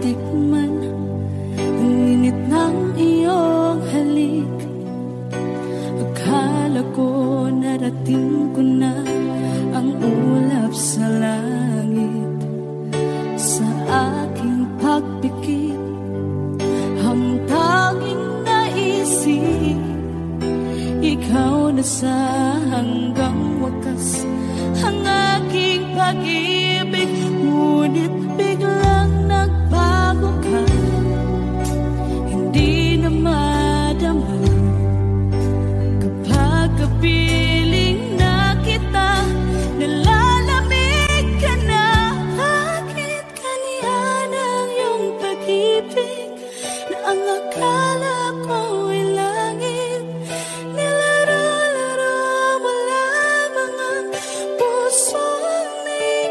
matikman ang init ng iyong halik. Akala ko narating ko na ang ulap sa langit. Sa aking pagpikit, ang tanging naisip, ikaw na sa hanggang wakas ang aking pag-ibig. Ngunit biglang nagbago ka, hindi na madama kapag kapiling na kita. Nalalamig ka na, bakit kaniyan ang iyong pag-ibig na ang akala ko ay langit. Nilaro-laro mo lamang ang pusong may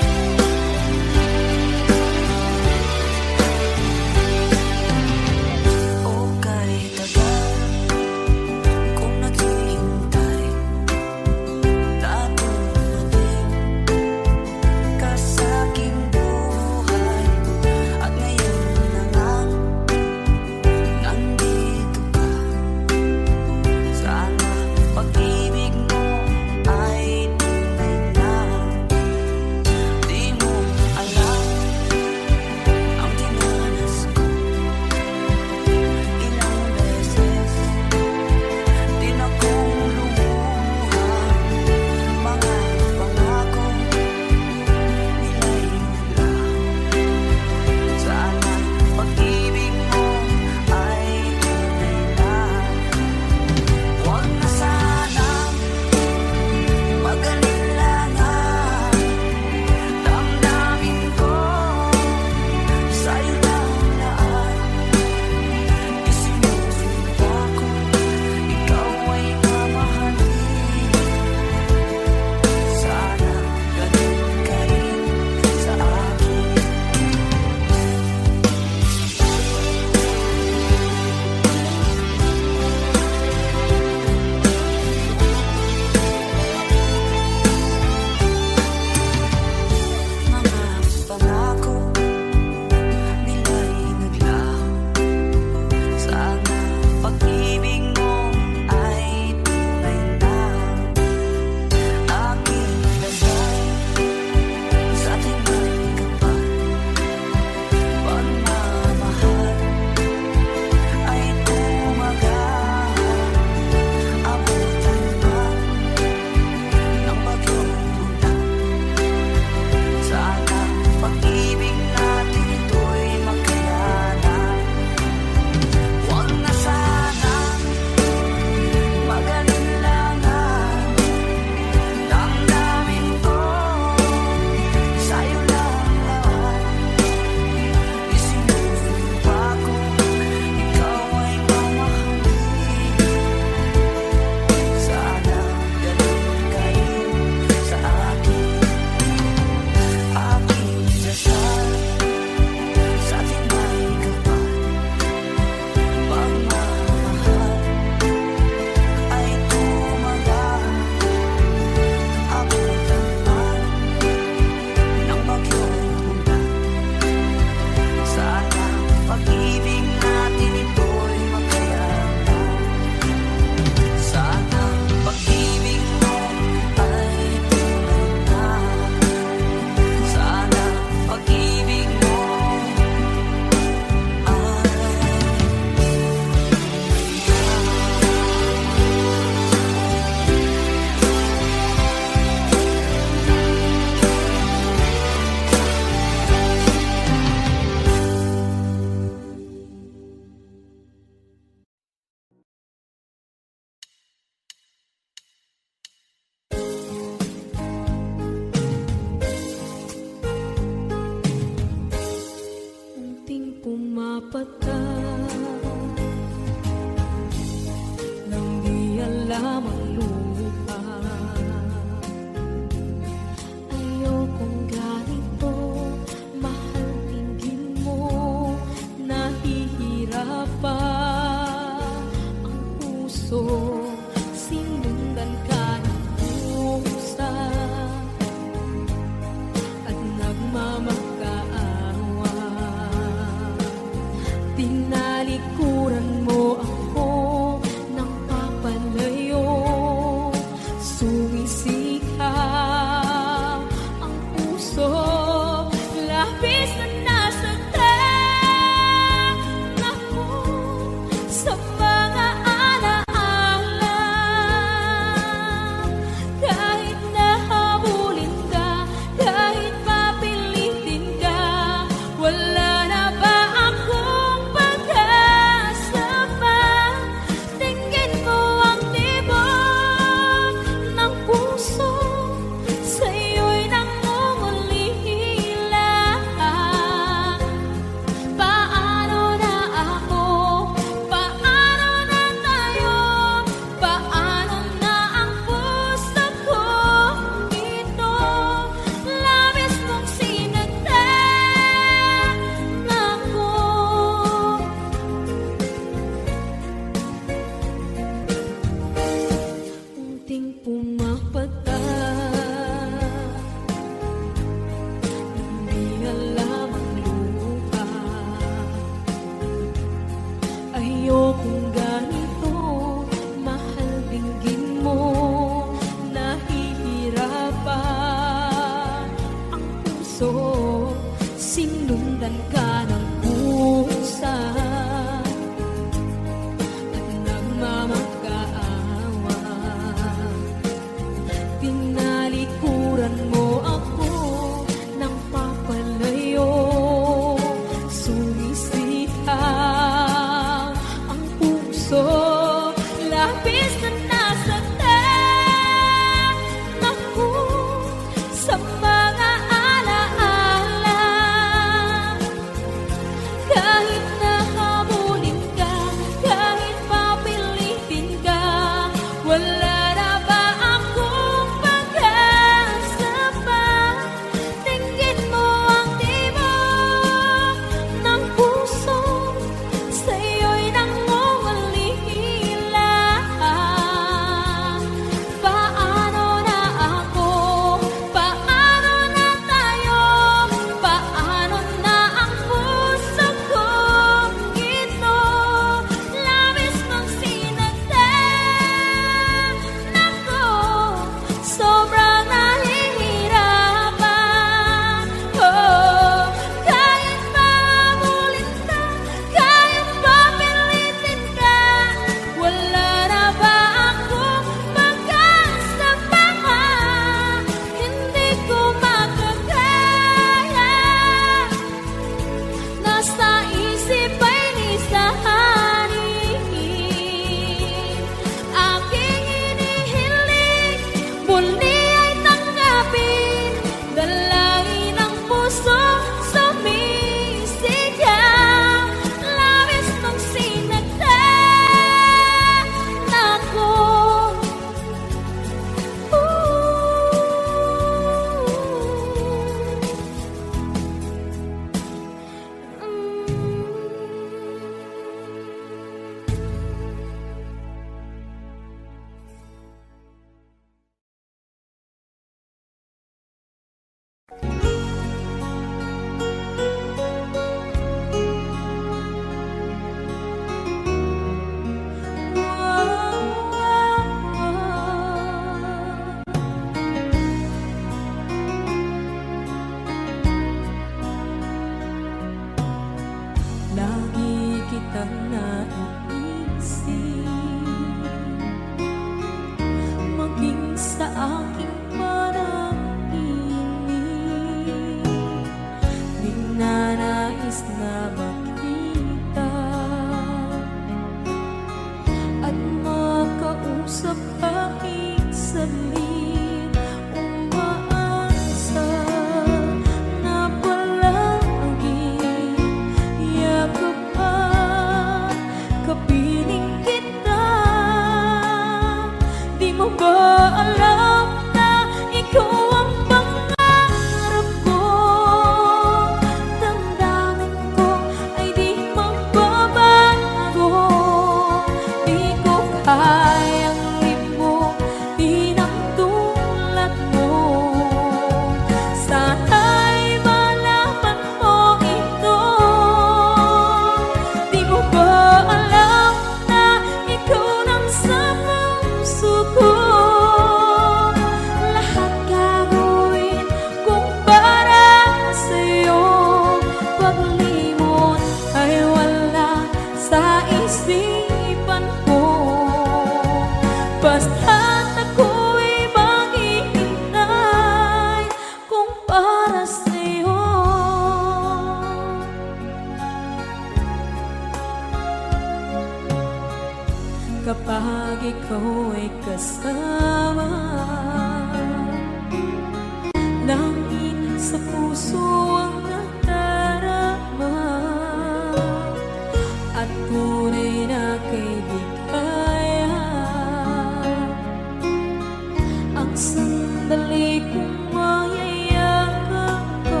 sandali kong mayayakap ka,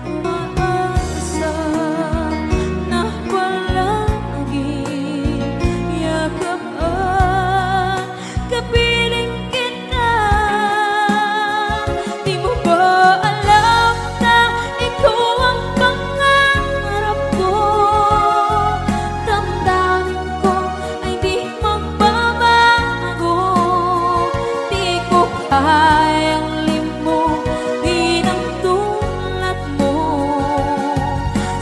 umaasa na palaging yakap at kapiling kita. Di mo ba alam na ikaw ang pangarap ko? Damdamin ko ay di magbabago. Di ko kayang limutin ang tulad mo.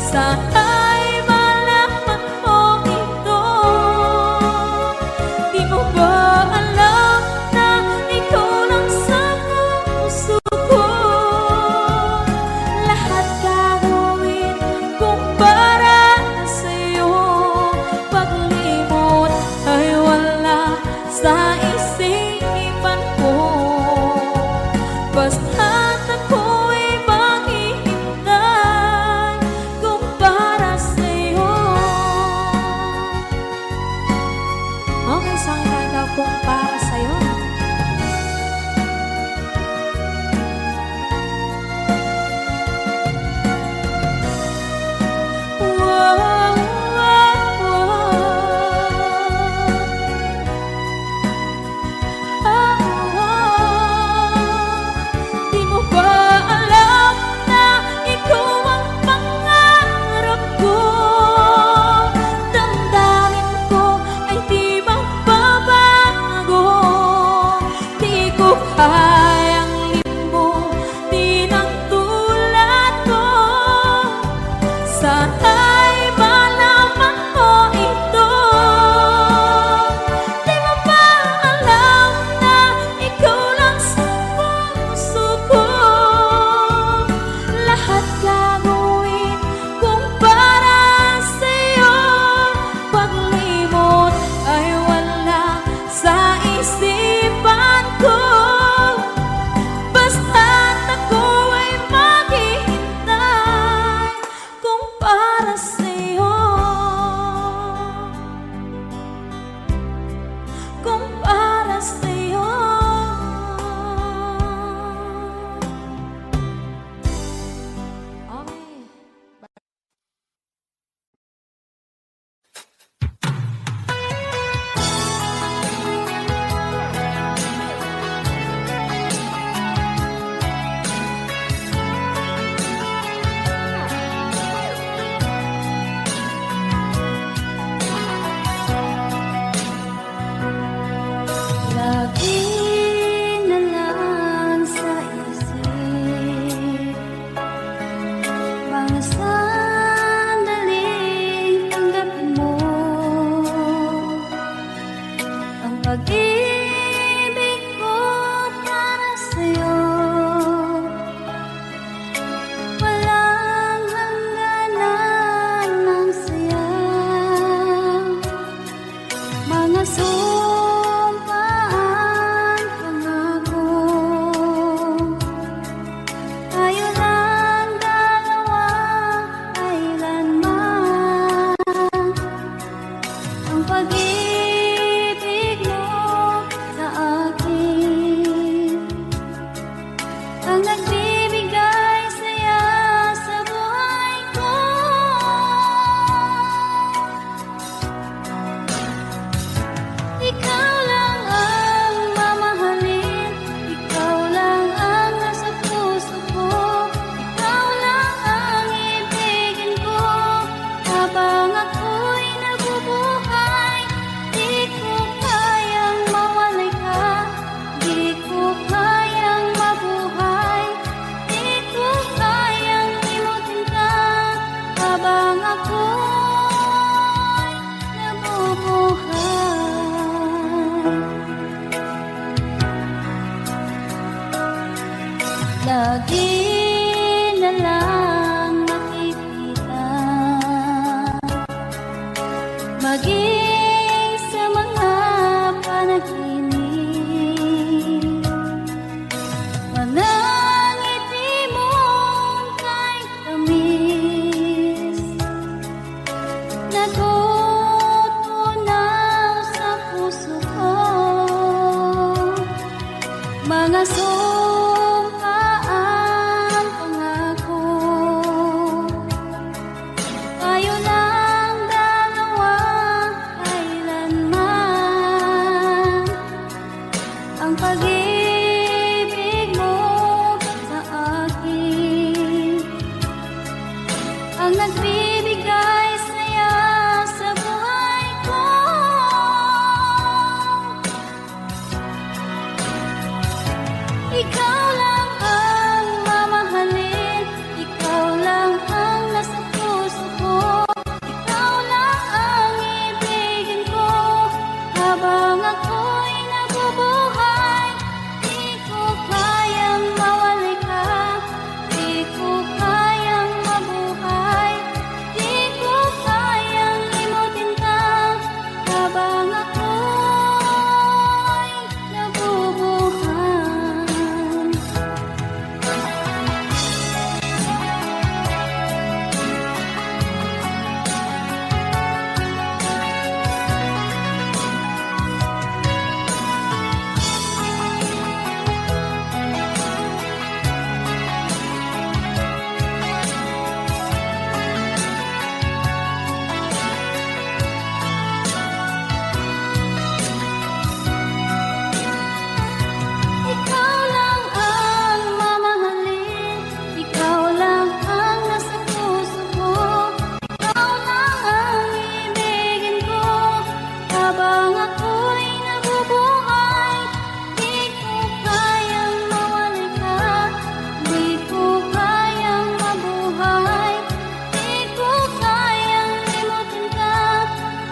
Sana'y malaman mo ito. Di mo ba alam na ikaw lang sa puso ko? Lahat gagawin kung para sa'yo. Paglimot ay wala sa isipan ko. Basta't ako'y maghihintay kung para sa'yo. Okay, saan tayo daw kung para sa'yo? Wow, wow, Di mo ba alam na ikaw ang pangarap ko? Damdamin ko ay di magbabago. Di ko kayang limutin ang tulad ko. Sana'y malaman mo ito. Di mo ba alam na ikaw lang sa puso ko? Lahat gagawin kung para sa'yo. Paglimot ay wala sa isipan ko. Basta't ako ay maghihintay kung para sa'yo. Kung para sa'yo. Okay. Lagi na lang sa isip mga sandaling tanggapin mo ang pag-ibig ko para sa'yo. Walang hangganan ng saya, mga sumpaan, pangako. Tayo lang dalawa, kailanman. Ang pag-ibig mo sa akin ang nagbibigay saya sa buhay ko. Ikaw lang ang mamahalin, ikaw lang ang nasa puso ko, ikaw lang ang ibigin ko. Habang ako'y nabubuhay, di ko kayang mawalay ka, di ko kayang mabuhay, di ko kayang limutin ka. Habang ako'y nabubuhay, lagi na lang makikita, maging sa mga panaginip. Mga ngiti mo kay tamis, natutunaw sa puso ko. Mga pa ang pangako. Tayo lang dalawa kailanman. Ang pag-ibig mo sa akin ang nagbibigay saya sa buhay ko. Ikaw lang ang mamahalin, ikaw lang ang nasa puso ko, ikaw lang ang ibigin ko habang ako'y nabubuhay. Di ko kayang mawalay ka, di ko kayang mabuhay, di ko kayang limutin ka habang ako'y nabubuhay. Ikaw lang ang mamahalin, ikaw lang ang nasa puso ko, ikaw lang ang ibigin ko habang ako'y nabubuhay. Di ko kayang mawalay ka, di ko kayang mabuhay, di ko kayang limutin ka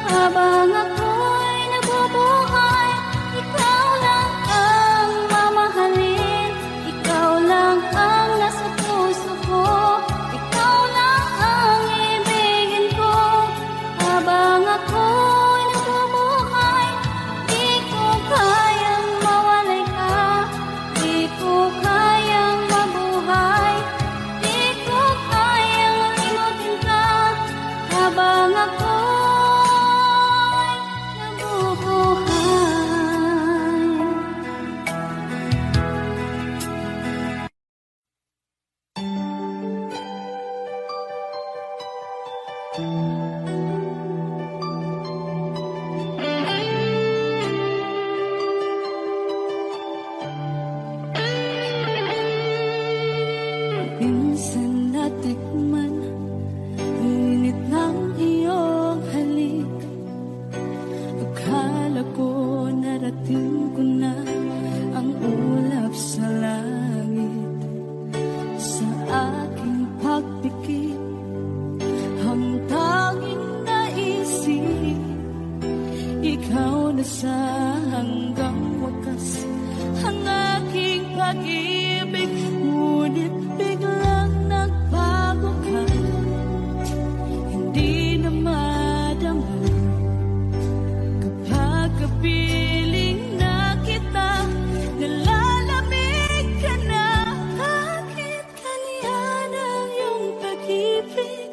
habang ako'y nabubuhay. Ikaw lang ang mamahalin, ikaw lang ang nasa puso ko, ikaw lang ang ibigin ko habang ako'y nabubuhay. Di ko kayang mawalay ka, di ko kayang mabuhay, di ko kayang limutin ka habang ako'y nabubuhay. Minsan natikman ang init ng iyong halik. Akala ko narating ko na ang ulap sa langit. Sa aking pagpikit, ang tanging naisip, ikaw na sa hanggang wakas ang aking pag-ibig. Ngunit biglang nagbago ka, hindi na madama kapag kapiling na kita, nalalamig ka na. Bakit ganyan ang iyong pag-ibig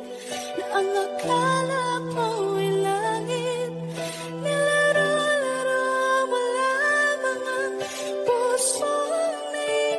na ang akala mo'y langit? Nilaro-laro mo lamang ang pusong may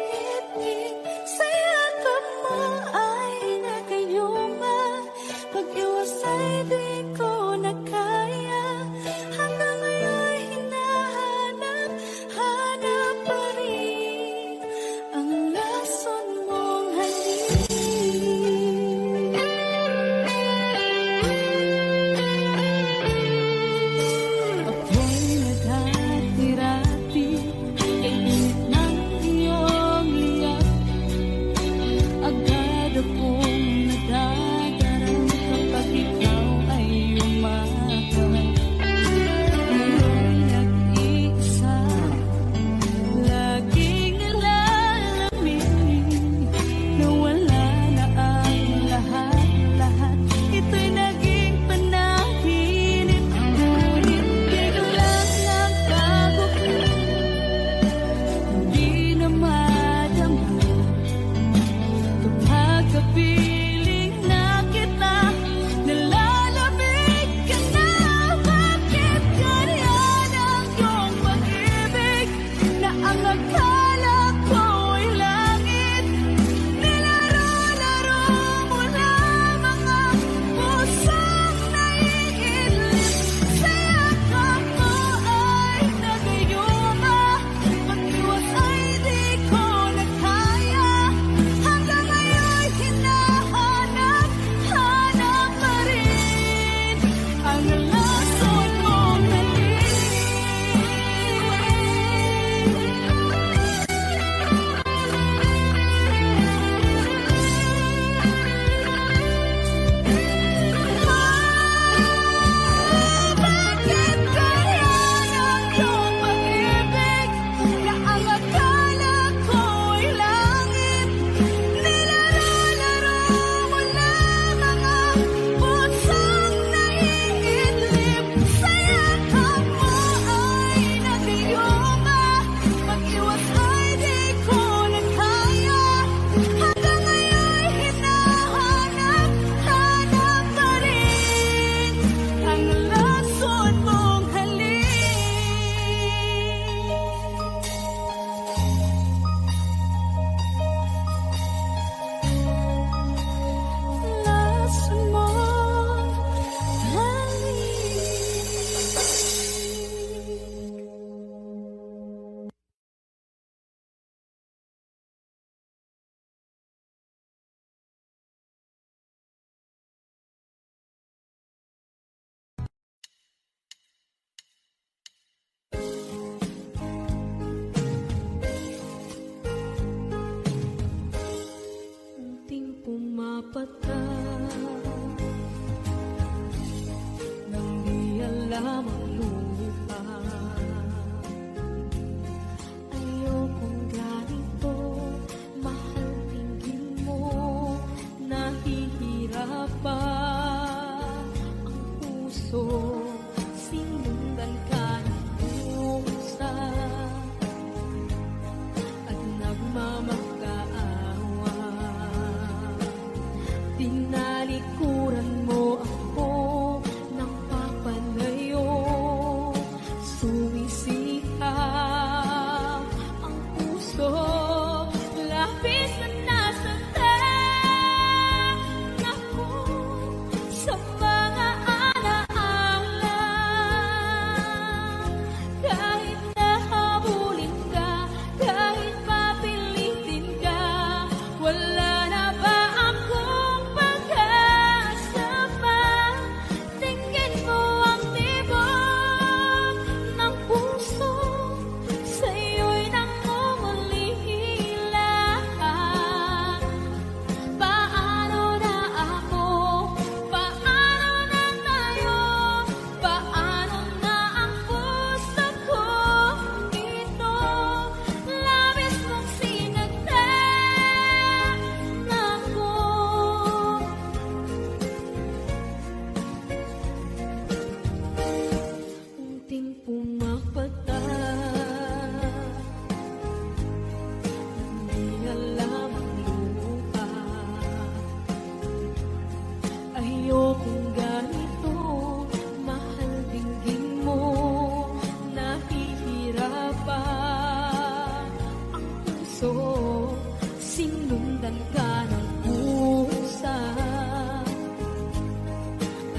Bigyan ka ng pusa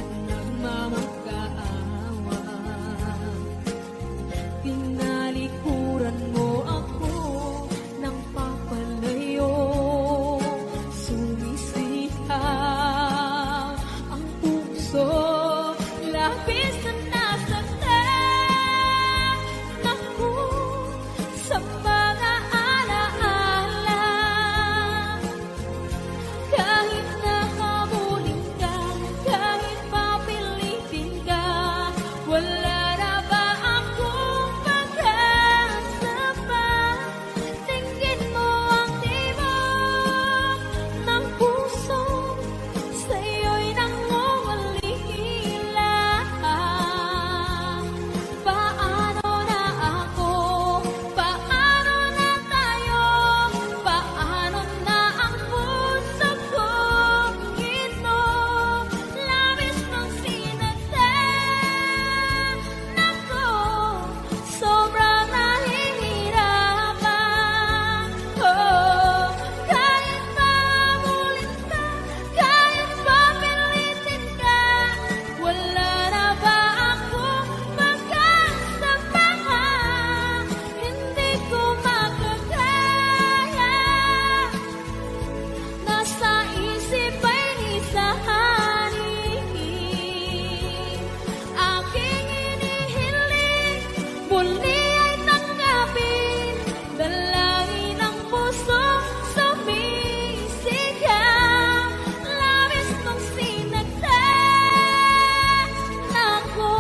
at nagmamakaawa. Tinalikuran mo ako ng papalayo. Sumisihaw ang puso, labis na nasaktan ako sa mga alaala. Kahit nahabulin ka, kahit papilitin ka, wala na ba akong pag-asa pa? Tingin mo ang tibok ng puso, sa'yo'y nangungalila. Paano na ako? Paano na tayo? Paano na ang puso kong ito? Labis mong sinaktan ako, sobrang nahihirapan. Oh, kahit mahabulin ka, kahit papilitin ka, wala na ba akong pag-asa pa? Hindi ko makakaya. Nasa isip ay isahanin. Aking inihiling, muli ay tanggapin. Dalangin ng puso, sumisigaw. Labis mong sinaktan ako.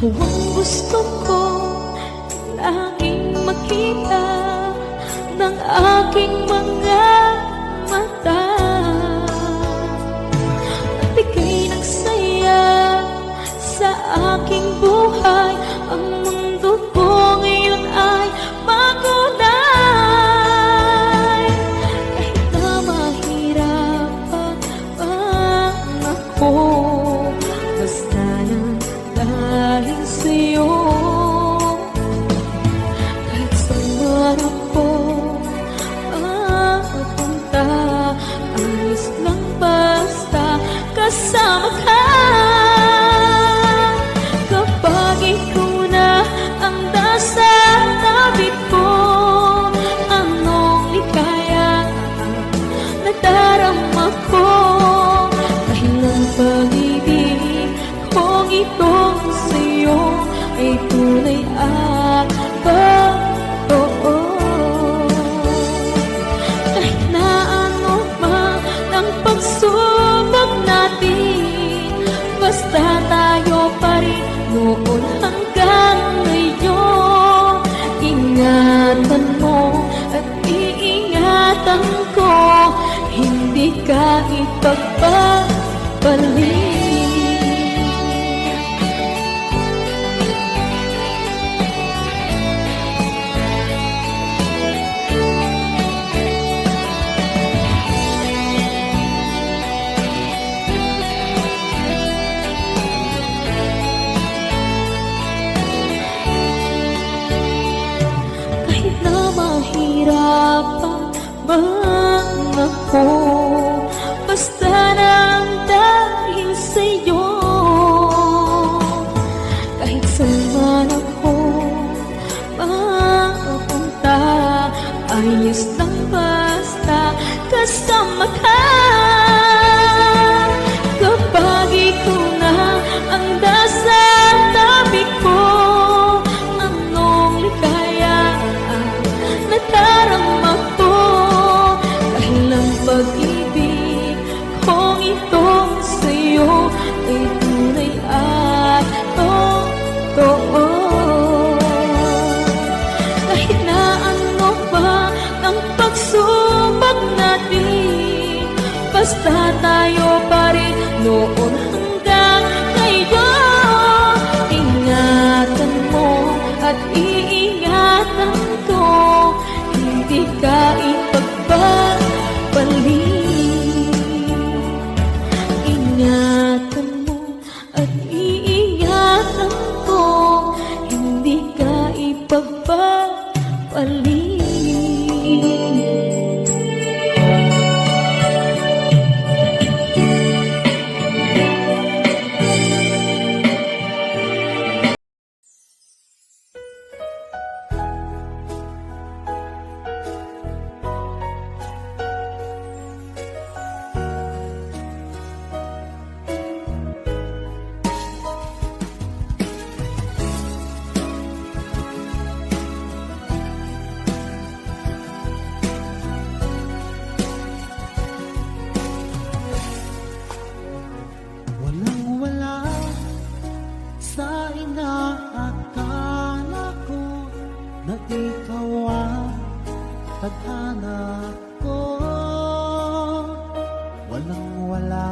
Ikaw ang gusto ko laging makita ng aking mga mata. Nagbigay ng saya sa aking buhay. Ang mundo ko ngayon ay makulay. Kahit na mahirapan ako, basta lang dahil sa'yo. Kahit saan ako mapunta, ayos lang basta kasama ka. Kapag ikaw na ang nasa tabi ko, anong likaya nadarama ko. Dahil ang pag-ibig kong itong sa'yo ay tunay at totoo. Kahit na ano man ang pagsubok natin, basta tayo pa rin noon hanggang ngayon. Ingatan mo at iingatan ko, hindi ka ipagpapalik. Kahit na mahirapan man ako, basta nang dahil sa'yo. Kahit saan man ako mapunta, ayos lang basta kasama ka. Kapag ikaw tayo pa rin noon hanggang ngayon. Ingatan mo at iingatan ko, hindi ka ipagpapalit. Ingatan mo at iingatan ko, hindi ka ipagpapalit. Walang-wala sa inaakala ko na ikaw ang tadhana ko. Walang-wala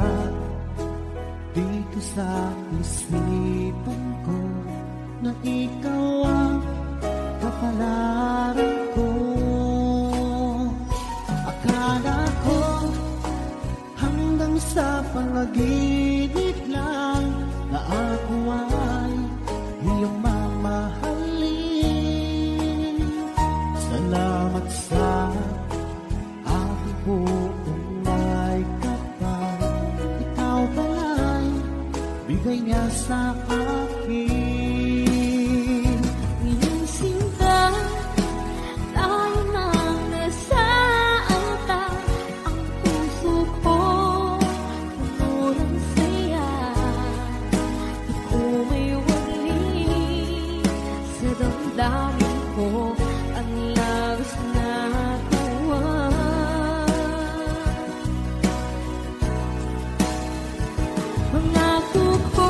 dito sa isipan ko na ikaw ang kapalaran ko. Akala ko hanggang sa panaginip lang na ako ay iyong mamahalin. Salamat sa aking buong may kapal. Ikaw pala'y bigay niya sa akin. Iyong sinta, tayo nang nasa altar. Ang puso ko puno ng saya. Di ko may wali sa damdamin ko ang labis na tuwa. Pangako ko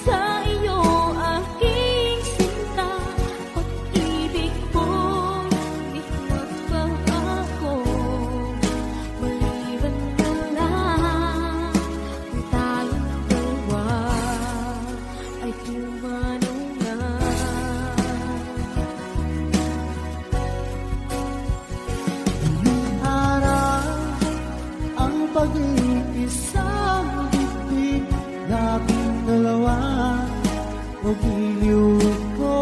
sa iyo, aking sinta, pag-ibig ko'y di magbabago. Maliban na lang kung tayong dalawa ay pumanaw na. Ngayong araw ang pag-iisang dibdib nating dalawa o giliw ko.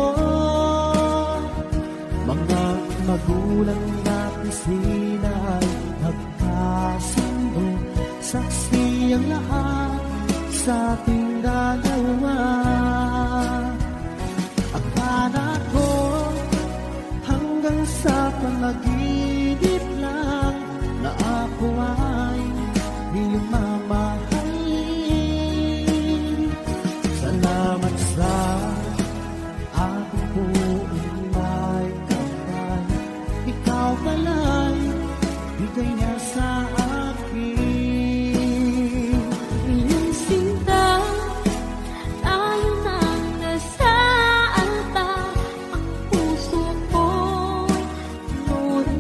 Mga magulang natin sila ay nagkasundo, saksi ang lahat sa ating dalawa. Akala ko hanggang sa panaginip lang na ako ay iyong mamahalin. Salamat sa aking buong may kapal. Ikaw pala'y bigay niya sa akin. Iyong sinta, tayo nang nasa altar. Ang puso ko'y puno ng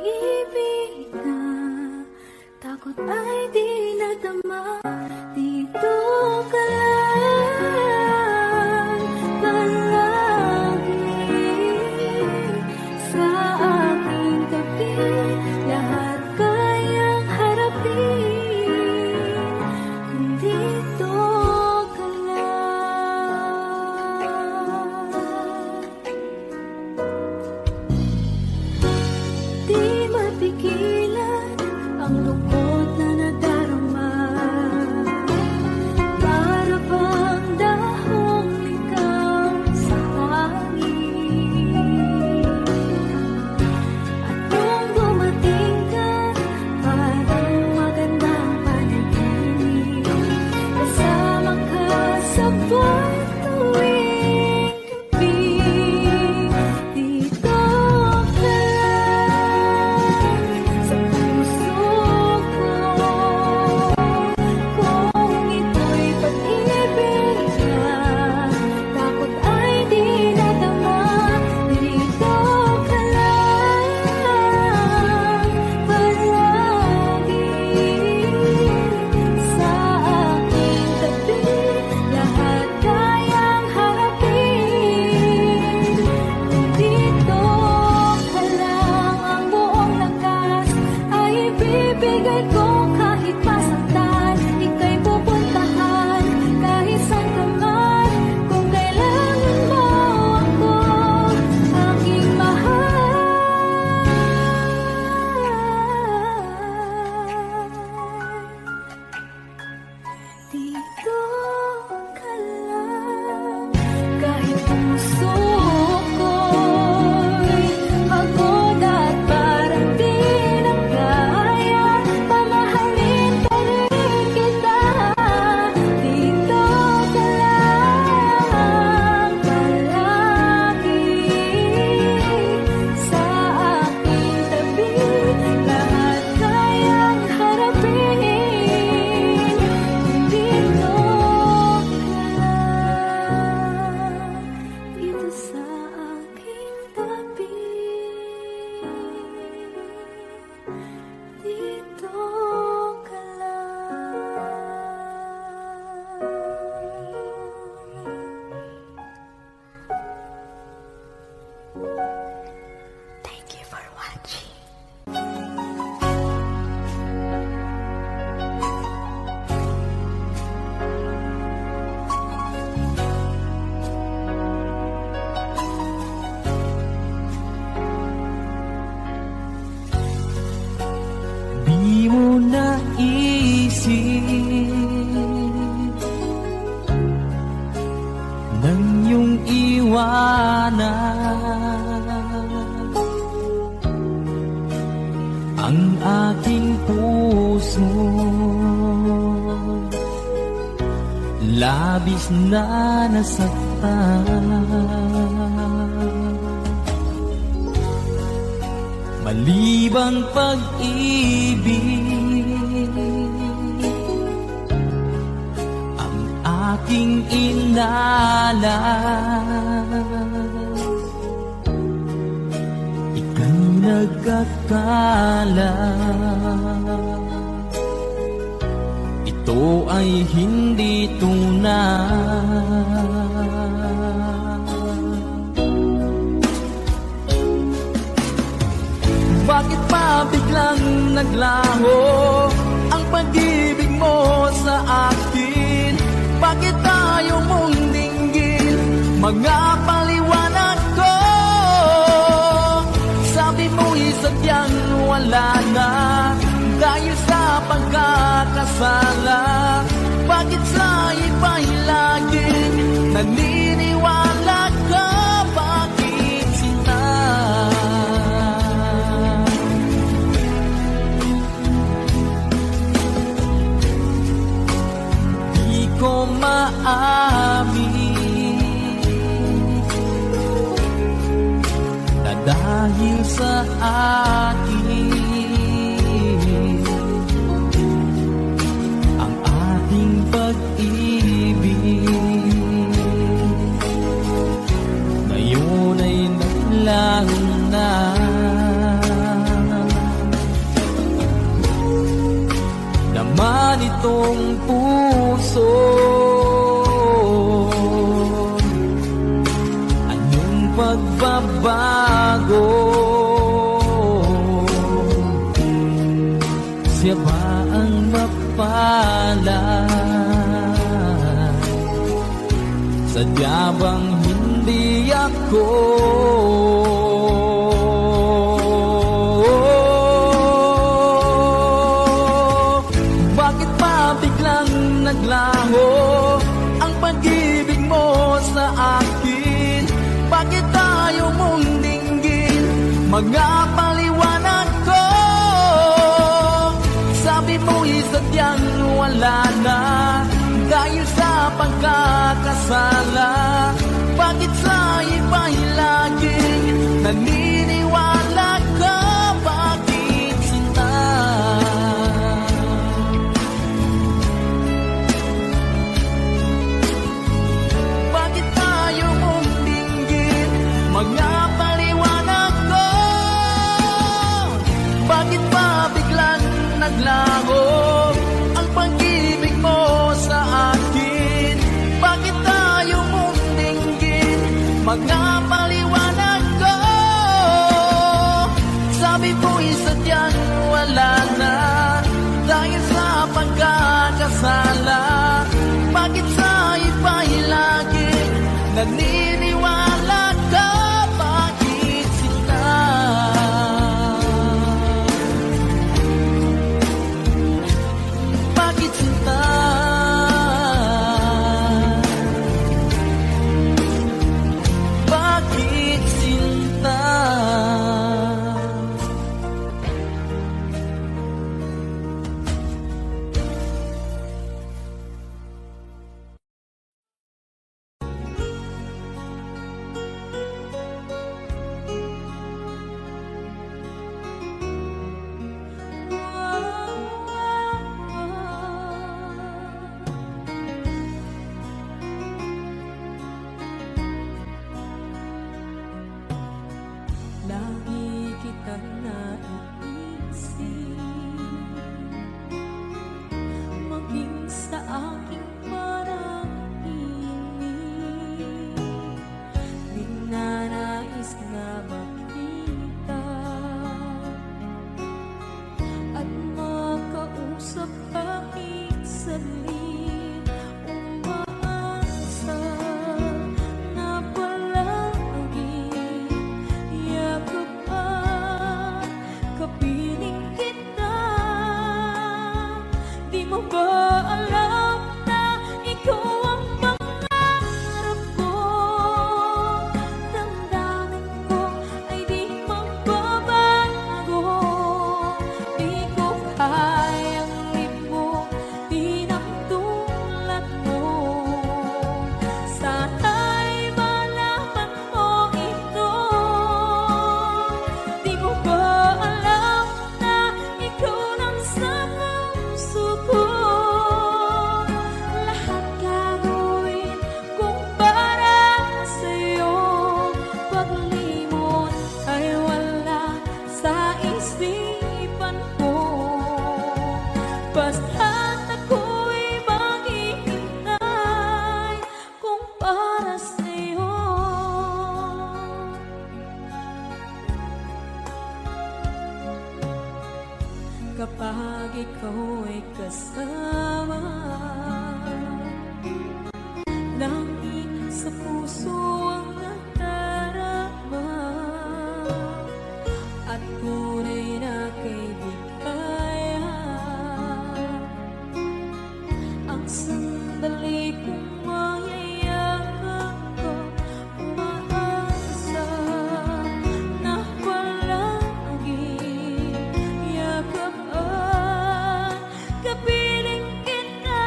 pag-ibig na takot ay di nadama. Dito ka lang palagi sa aking tabi. Lahat kayang harapin kung dito ka lang. Di mapigilan ang lungkot na nadarama. Para bang dahong likaw sa hangin. At nung dumating ka, parang magandang panaginip. Kasama ka sa buwan tuwing gabi. Dito ka lang sa puso ko. Kung ito'y pag-ibig na takot ay di nadama. Dito ka lang palagi sa aking tabi. Lahat kayang harapin kung dito ka lang. Ang buong lakas ay ibibigay ko kahit masaktan. Ika'y pupuntahan kahit saan ka man. Kung kailangan mo ako, aking mahal. Dito ka lang kahit puso ko'y pagod at parang di na kaya. Pamahalin pa rin kita. Dito ka lang palagi sa aking tabi. Lahat kayang harapin kung dito ka lang. Dito sa aking tabi. Dito ka lang. Thank you for watching. Di mo naisip nang iyong iwanan ang aking puso. Labis na nasaktan. Malibang pag-ibig ang aking inalan. Ika'y nagkakala ito ay hindi tunay. Bakit pa biglang naglaho ang pag-ibig mo sa akin? Bakit tayo mong dinggin mga paliwanag ko? Sabi mo'y sadyang wala na dahil sa pagkakasala. Bakit sa iba'y laging naniniwala ka? Bakit sila? Di ko maamin na dahil sa akin ang ating pag-ibig ngayon ay naglaho na. nitong puso? Anong pagbabago? Siya ba ang mapalad? Sadya bang hindi ako? Bakit ba biglang naglaho ang pag-ibig mo sa akin? Bakit tayo mong dinggin mga paliwanag ko? Sabi mo'y sadyang wala na dahil sa pagkakasala. Bakit sa iba'y laging naniniwala ka? Bakit sinta? Bakit tayo mong dinggin mga paliwanag ko? Bakit ba biglang naglaho ang pag-ibig mo sa akin? Bakit tayo mong dinggin mga paliwanag ko? Sabi ko'y sadyang wala na dahil sa pagkakasala. Bakit sa iba'y laging naniniwala ka? Bakit sila? Bakit sinta? Bakit sinta? Lagi kitang naiisip, maging sa aking parang inig. Di na nais na makita at makausap kahit saglit. Umaasa na palagi yakap at kapiling kita. Di mo ba alam na ikaw ang pangarap ko? Damdamin ko ay di magbabago. Di ko kayang limutin ang tulad mo. Sana'y malaman mo ito. Di mo ba alam na ikaw lang sa puso ko? Lahat gagawin kung para sa'yo. Paglimot ay wala sa isipan ko. Basta't ako'y maghihintay kung para sa'yo. Kapag ikaw ay kasama, langit sa puso ang nadarama. At tunay na kaibigan, ang sandali kong mayayakap ko. Umaasa na palagi yakap at kapiling kita.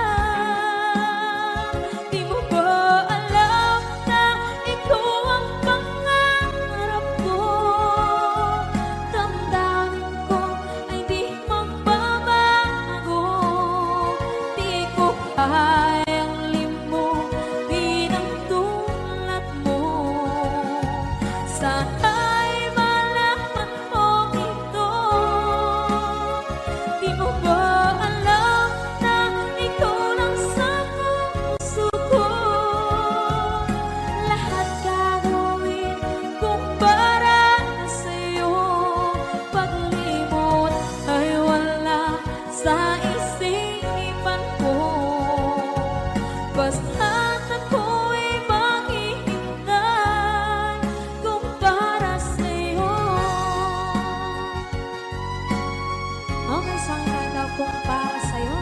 Di mo ba alam na kung para sa'yo.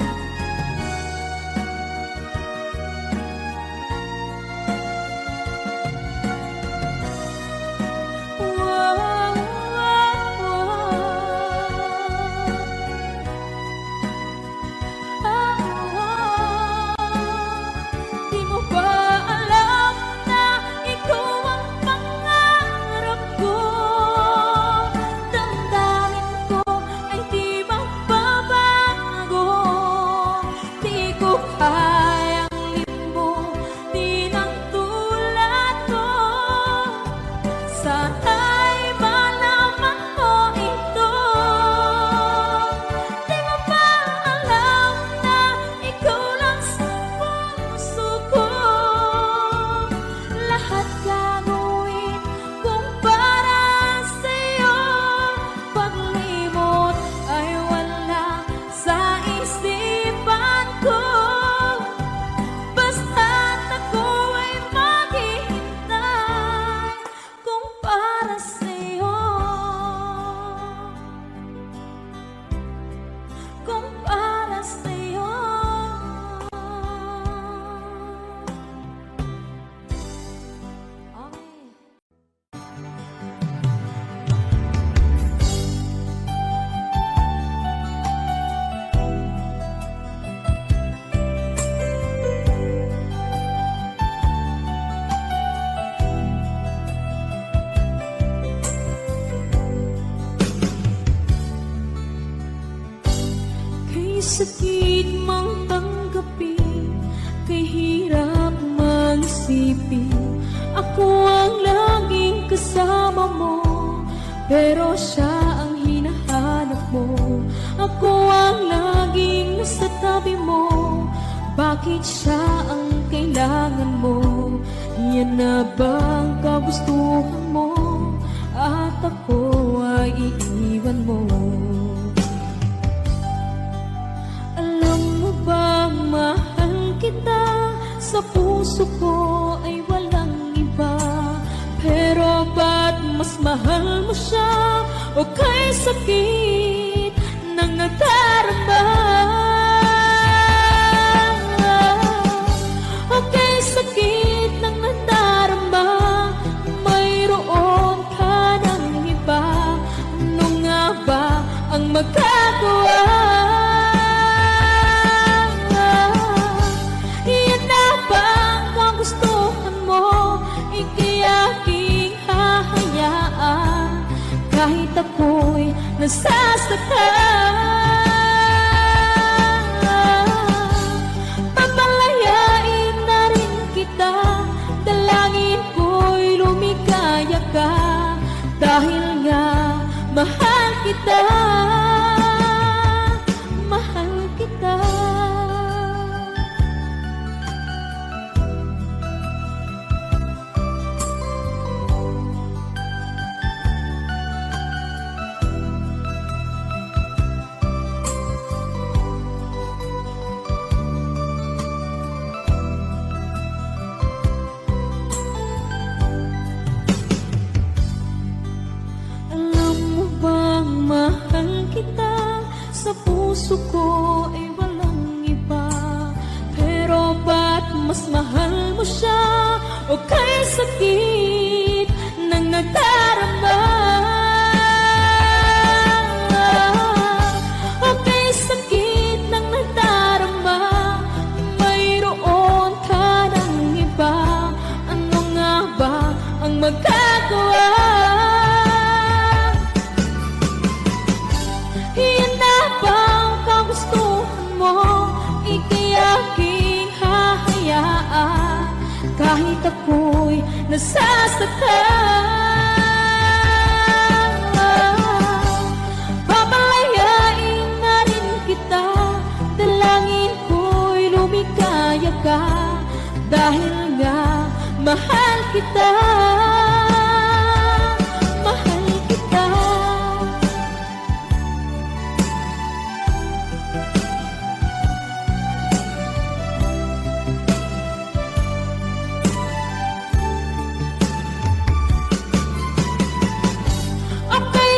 Di mo ba alam na ikaw ang pangarap ko? Damdamin ko ay di magbabago. Di ko kayang limbutin ang tulad ko. Sana'y malaman mo ito. Di mo ba alam na ikaw lang sa puso ko? Lahat gagawin kung para sa'yo. Paglimot ay wala sa isipan ko. Basta't ako ay maghihintay kung para sa'yo. Kung para sa'yo. Okay. Kay sakit mang tanggapin, kay hirap mang isipin, ako ang laging kasama mo, pero siya ang hinahanap mo. Ako ang laging nasa tabi mo, bakit siya ang kailangan mo? Yan na bang kagustuhan mo, at ako ay iiwan mo? Alam mo bang mahal kita, sa puso ko ay walang iba. Pero ba't mas mahal mo siya, o kay sakit ng nadarama? O kay sakit ng nadarama, mayroon ka ng iba. Ano nga ba ang magagawa? Yan na ba ang gustuhan mo? Ika'y aking hahayaan, kahit ako'y nasasaktan. Papalayain na rin kita, dalangin ko'y lumikaya ka, dahil nga mahal kita. Mahal kita. Alam mo bang mahal kita, sa puso ko ay walang iba. Pero ba't mas mahal mo siya, o kay sakit ng nadarama? O kay sakit ng nadarama, mayroon ka ng iba. Ano nga ba ang magagawa? Yan na ba ang kagustuhan mo? Ika'y aking hahayaan, kahit ako'y nasasaktan. Papalayain na rin kita, dalangin ko'y lumikaya ka, dahil nga mahal kita. Mahal kita.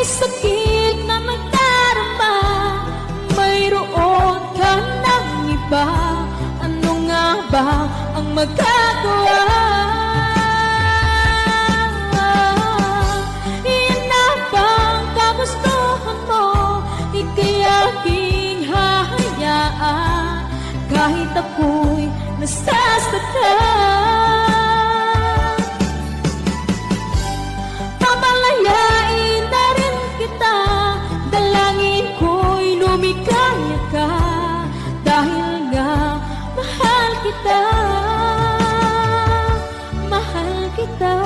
sakit na magdarama, mayroon kahit ako'y nasasaktan. Pamalayain na rin kita, dalangin ko'y lumikaya ka, dahil nga mahal kita, mahal kita.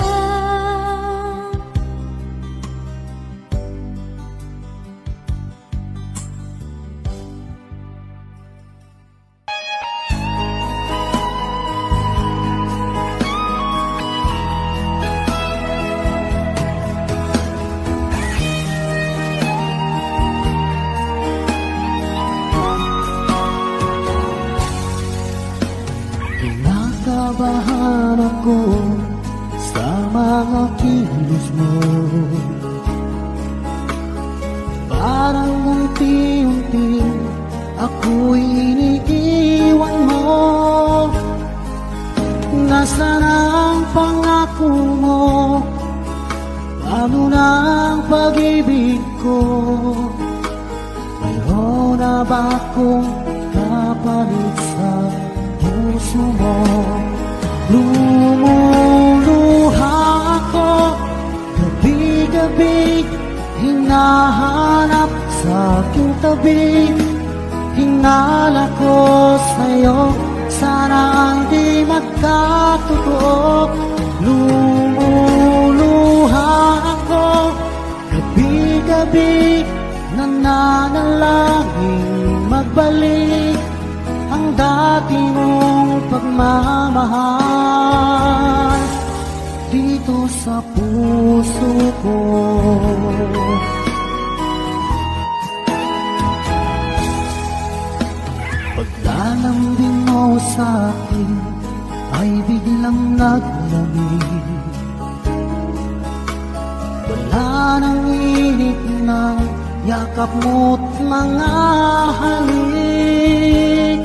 Kinakabahan ako sa mga kilos mo, parang unti-unti ako'y iniiwan mo. Nasaan ang pangako mo? Paano na ang pag-ibig ko? Mayroon na ba akong kapalit sa puso mo? Lumuluha ako, gabi-gabi hinahanap sa aking tabi. Hinala ko sa'yo, sana hindi magkatotoo. Lumuluha ako, gabi-gabi nananalangin magbalik ang dati mong pagmamahal dito sa puso ko. Paglalambing mo sa akin ay biglang naglamig. Wala nang init ng yakap mo't mga halik.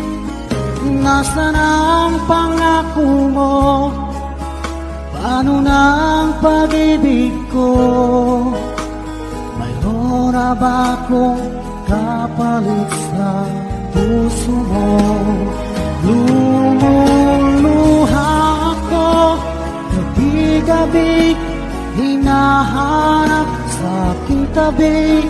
Nasaan ang pangako mo? Paano na ang pag-ibig ko? Mayroon na ba akong kapalit sa puso mo? Lumuluha ako, gabi-gabi hinahanap sa aking tabi.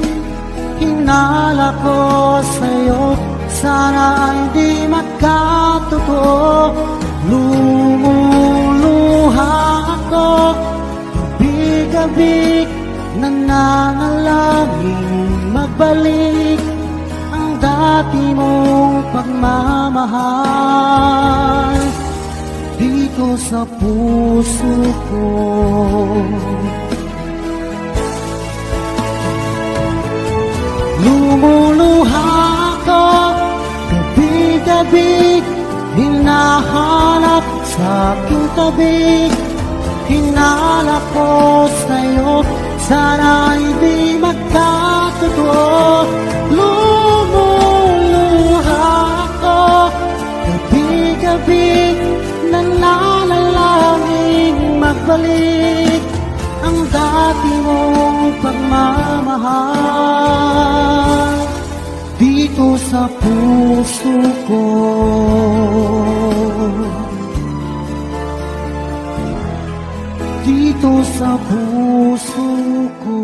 Hinala ko sa'yo, sana hindi magkatotoo. Lumuluha ako, gabi-gabi nananalangin magbalik ang dati mong pagmamahal dito sa puso ko. Lumuluha ako, gabi-gabi hinahanap sa aking tabi. Hinala ko sa'yo, sana hindi magkatotoo. Lumuluha ako, gabi-gabi nananalangin magbalik ang dati mong pagmamahal dito sa puso ko. Dito sa puso ko.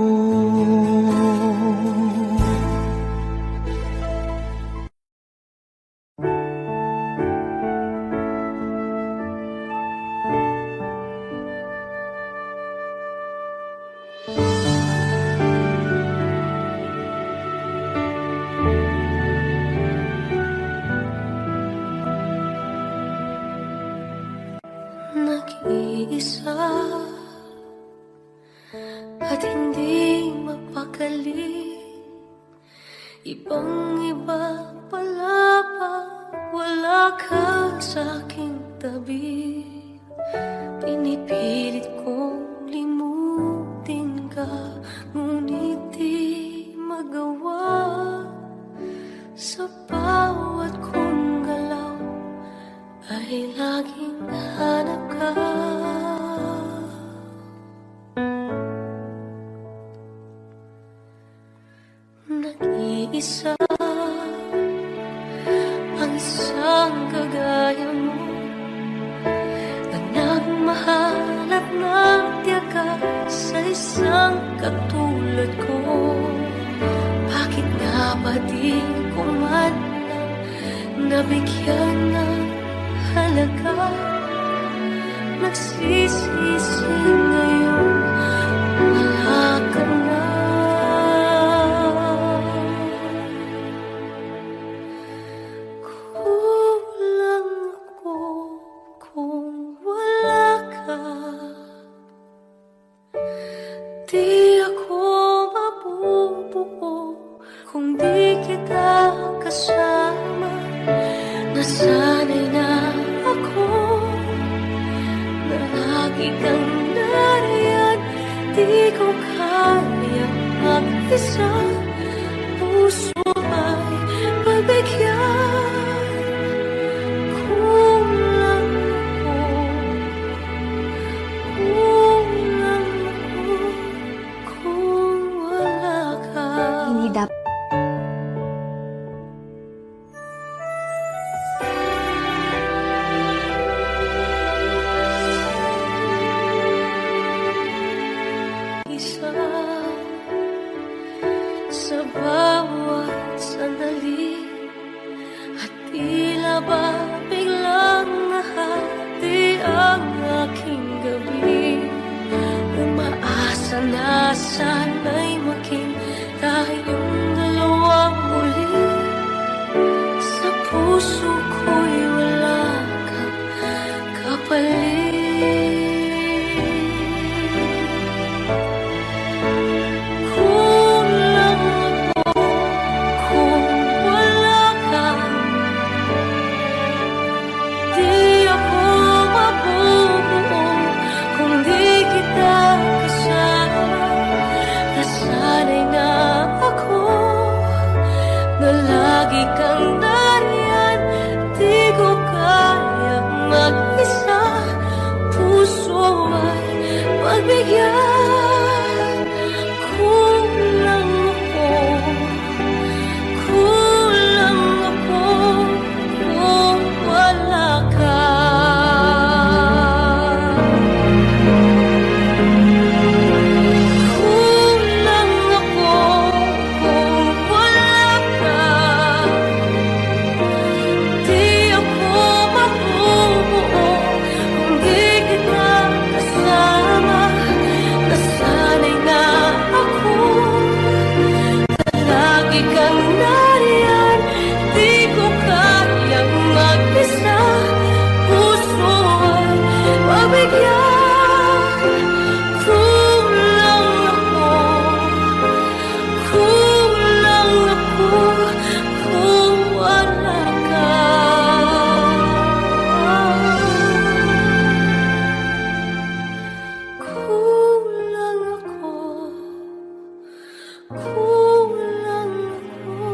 Nag-iisa at hindi mapakali, ibang-iba pala pag wala ka sa aking tabi. Pinipilit kong limutin ka, ngunit di magawa. Sa bawat kong galaw ay laging hanap ka. Nag-iisa ang isang isang katulad ko? Bakit nga ba di ko man lang nabigyan ng halaga? Nagsisisi ngayon, wala ka na. Kulang ako kung wala ka. Di ako mabubuo kung di kita kasama. Nasanay na ako na lagi kang nariyan. Di ko kaya mag-isa. Puso ay pagbigyan. Kulang ako, kulang ako kung wala ka. Hindi dapat isa sa bawat sandali, at tila ba biglang nahati ang aking gabi. Umaasa na sana'y maging tayong dalawang muli. Sa puso ko'y wala kang kapalit. Kulang ako kung wala ka. Di ako mabubuo kung di kita kasama. Nasanay na ako na lagi kang nariyan. Di ko kayang mag-isa. Puso ay pagbigyan. Kulang ako, kulang ako kung wala ka. Kulang ako kung wala ka. Di ako mabubuo kung di kita kasama. Nasanay na ako na lagi kang nariyan. Di ko kayang mag-isa. Puso ay pagbigyan. Kulang ako, kulang ako kung wala ka. Kulang ako, kulang ako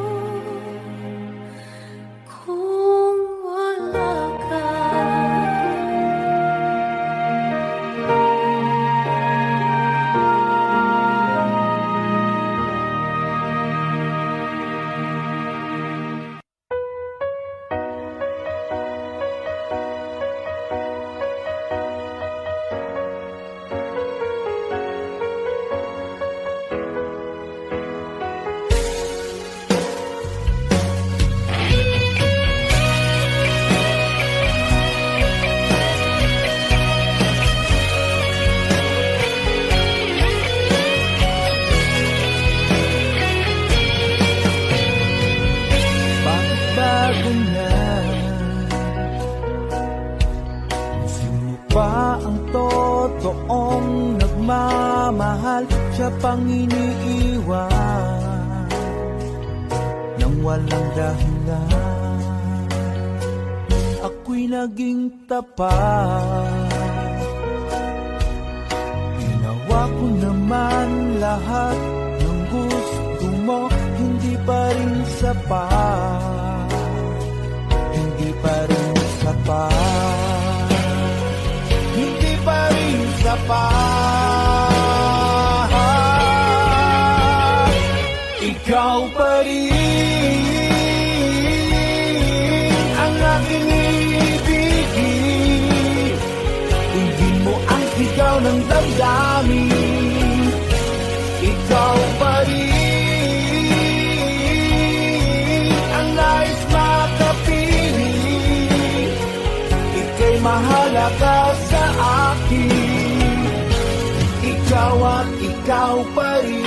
kung wala ka. Bakit ba ganyan? Sino pa ang totoong nagmamahal? Siya pang iniiwan nang walang dahilan. Ako'y naging tapat. Ginawa ko naman lahat ng gusto mo. Hindi pa rin sapat. Hindi pa rin sapat. Hindi pa rin sapat. Ikaw pa rin ang aking ibigin. Hindi mo ang sigaw ng damdamin. pa rin.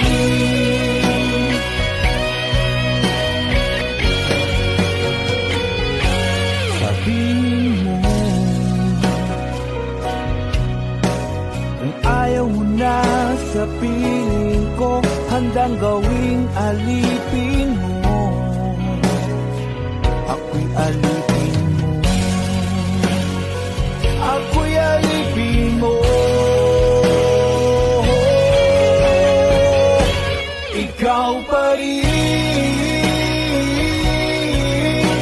Sabihin mo kung ayaw mo na sa piling ko, handang gawing alipin mo. Ako'y alipin mo. Ako'y alipin mo. Ikaw pa rin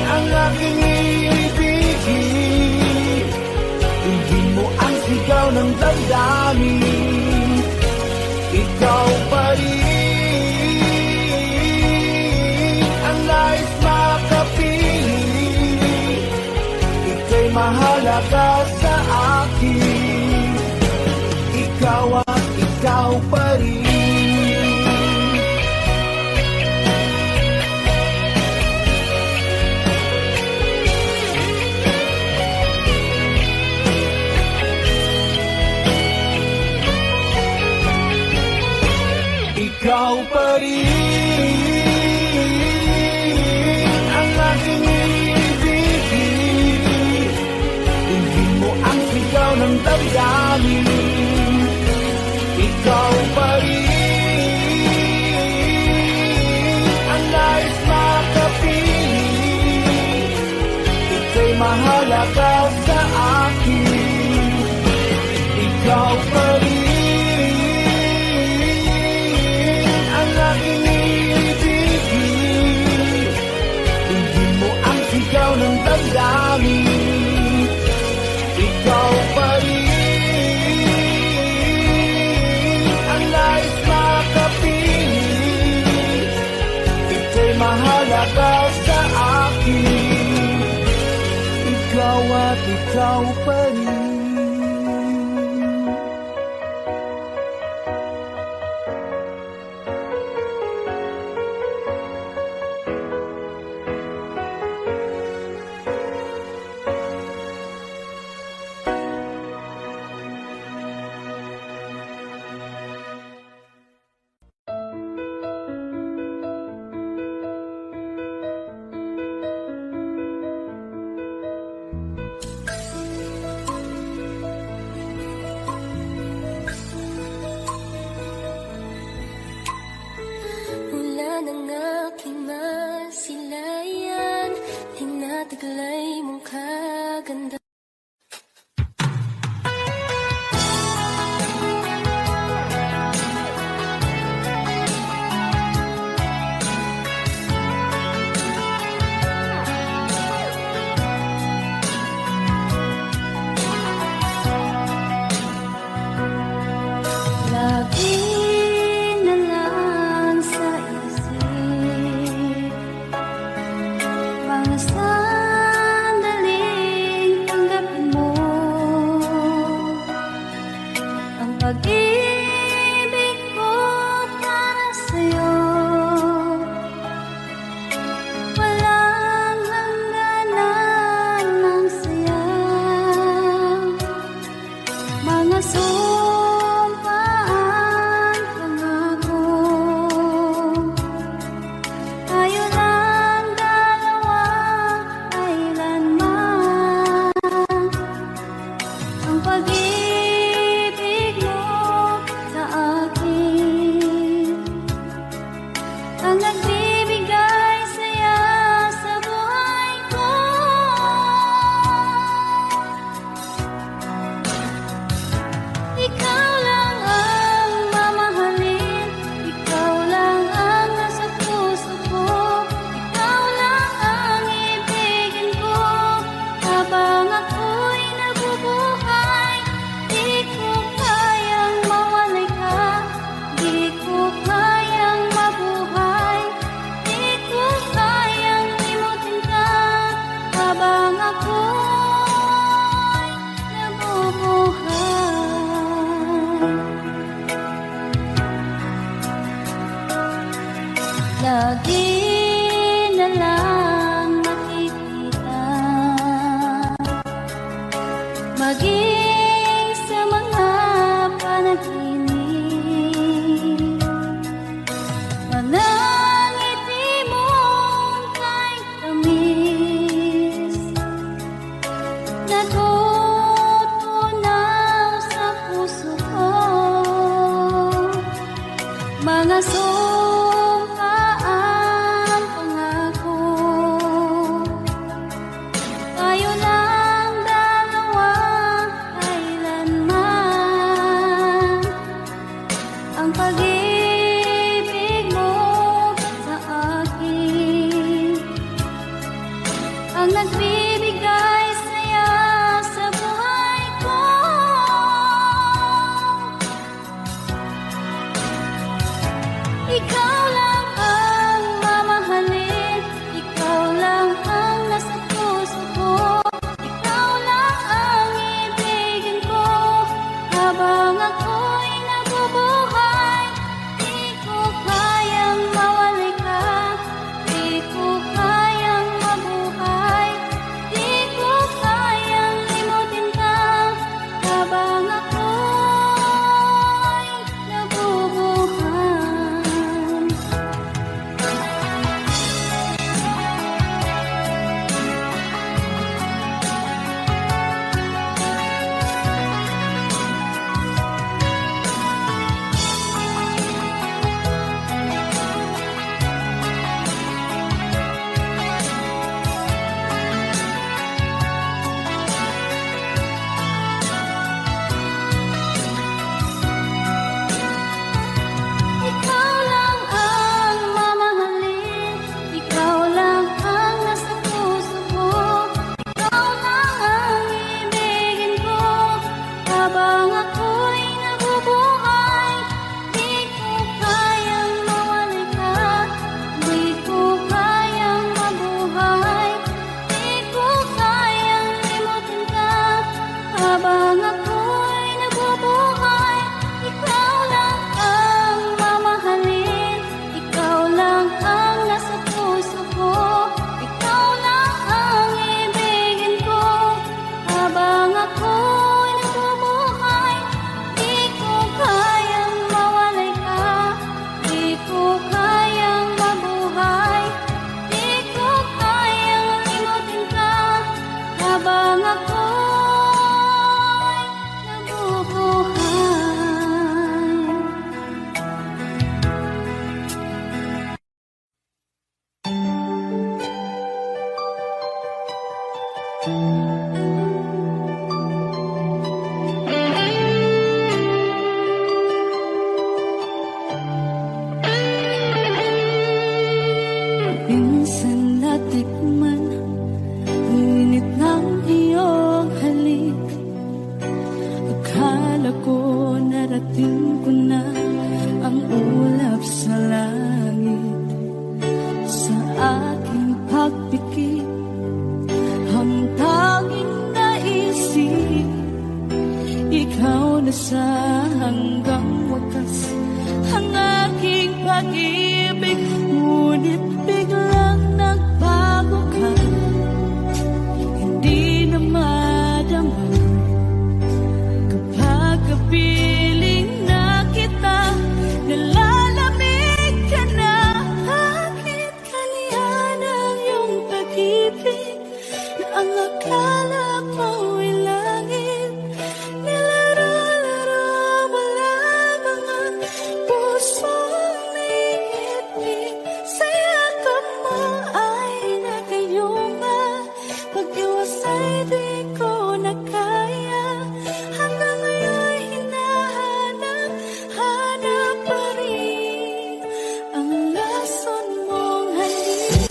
ang aking ibigin. Hindi mo ang sigaw ng damdamin. Ikaw pa rin ang nais makapiling. Ika'y mahalaga sa akin. Ikaw at ikaw pa rin. Ikaw pa rin ang aking ibigin. Hindi mo ang sigaw ng damdamin. Ikaw pa rin ang nais makapiling. Ika'y mahalaga sa akin. Ikaw pa rin ikaw ng damdamin. Ikaw pa rin ang nais makapiling. Ika'y mahalaga sa akin. Ikaw at ikaw pa rin. Taglay mong kaganda. Lagi na lang sa isip, mga sandaling Minsan natikman ang init ng iyong halik. Akala ko narating ko na ang ulap sa langit. Sa aking pagpikit, ang tanging naisip, ikaw na sa hanggang wakas ang aking pag-ibig. Ngunit biglang nagbago ka, hindi na madama kapag kapiling na kita, nalalamig ka na. Bakit kaliyan ang iyong pag-ibig na ang akala ko ay langit? Nilaro-laro mo lamang ang pusong naiibig. Sa yakap mo ay nagayuma, pag-iwas ay di ko na kaya. Hanggang ngayon hinahanap, hanap pa rin ang lason mong halik.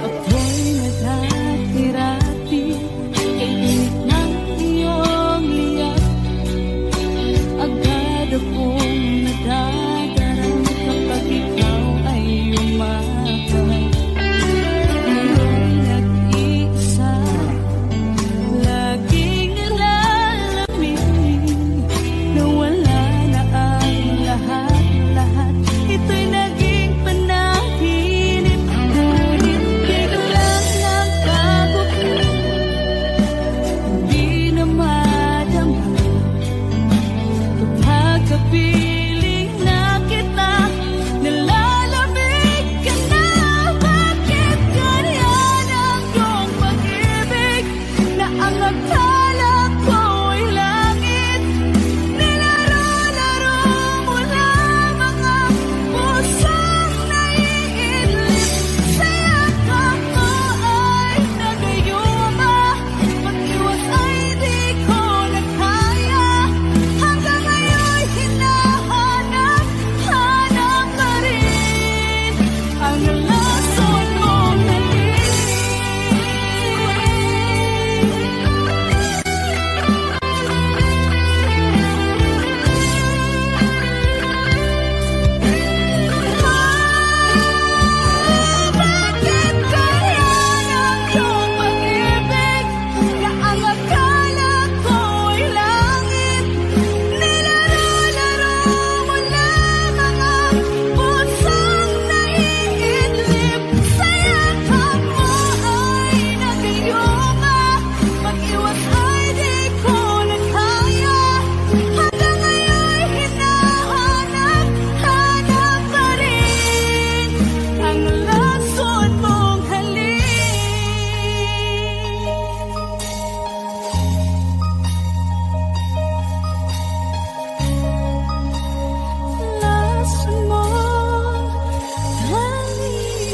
Ako'y naghatirati kay init ng iyong liyak. Agad akong nadadarang kapag ikaw ay umakas. Ngayon nag-iisa, laging nalalamig, na wala na ang lahat-lahat. Ito'y naging panaginip, ngunit biglang nagbago ka, hindi na madama kapag kapiling na kita, nalalamig ka na. Bakit ganyan ang iyong pag-ibig na ang akala ko ay langit? Nilaro-laro mo lamang ang pusong naiidlip. Sa yakap mo ay nagayuma, pag-iwas ay di ko na kaya. Hanggang ngayon hinahanap, hanap pa rin ang lason mong halik. Bakit ganyan ang iyong pag-ibig na ang akala ko ay langit? Nilaro-laro mo lamang ang pusong naiidlip. Sa yakap mo ay nagayuma, pag-iwas ay di ko na kaya. Hanggang ngayon hinahanap, hanap pa rin ang lason mong halik. Lason mong halik.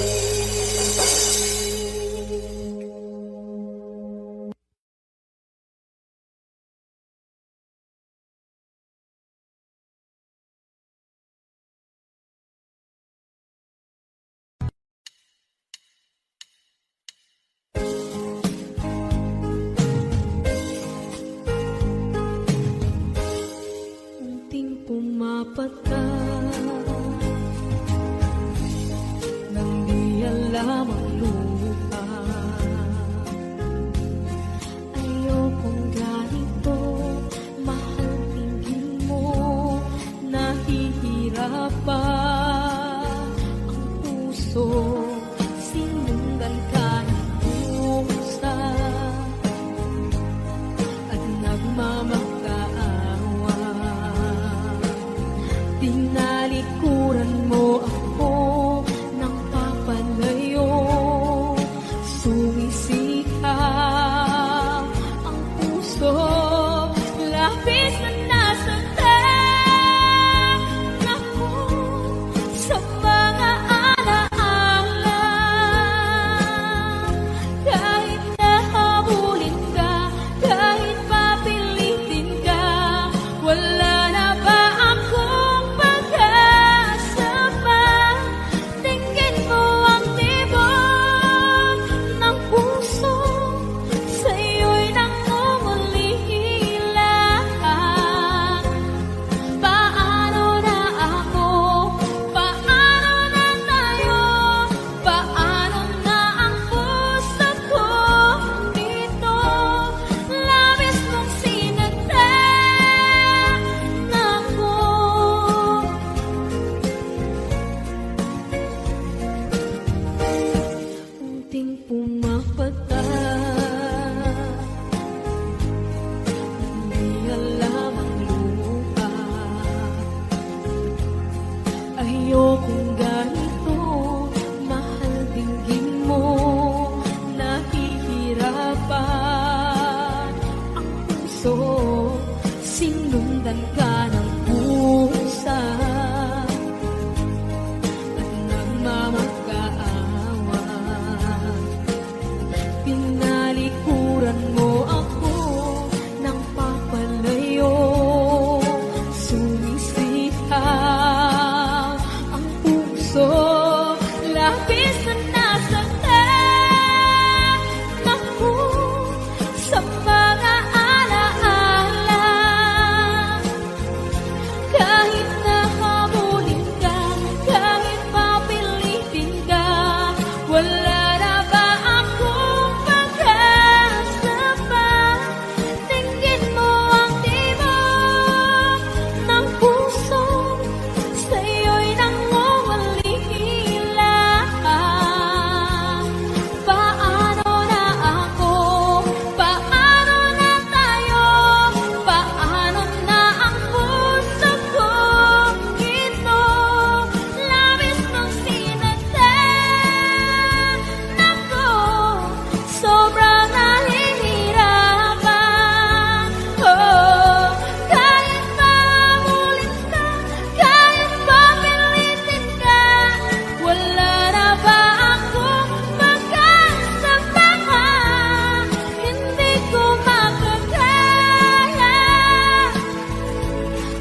Unting pumapat ka nang di alam ang lupa. Ayokong ganito, mahal tingin mo, nahihirapan ang puso. Sinundan ka ng pusa at nagmamakaawa. Tinalikuran mo ako ng papalayo, sumisikap ang puso. Labis na nasaktan ako sa ayokong ganito. Mahal, dinggin mo, nahihirapan ang puso. Sinundan ka ng pusa at nagmamakaawa. Pinalikuran mo ako ng papalayo. Sumisihaw ang puso, labis na nasaktan ako sa mga alaala. Kahit nahabulin ka, kahit papilitin ka, wala na ba akong pag-asa pa? Tingin mo ang tibok ng puso, sa'yo'y nangungulila. Paano na ako? Paano na tayo? Paano na ang puso kong ito? Labis mong sinaktan ako, sobrang nahihirapan. Oh, kahit mahulit ka, kahit papilitin ka, wala na ba akong pag-asa pa? Hindi ko makakaya.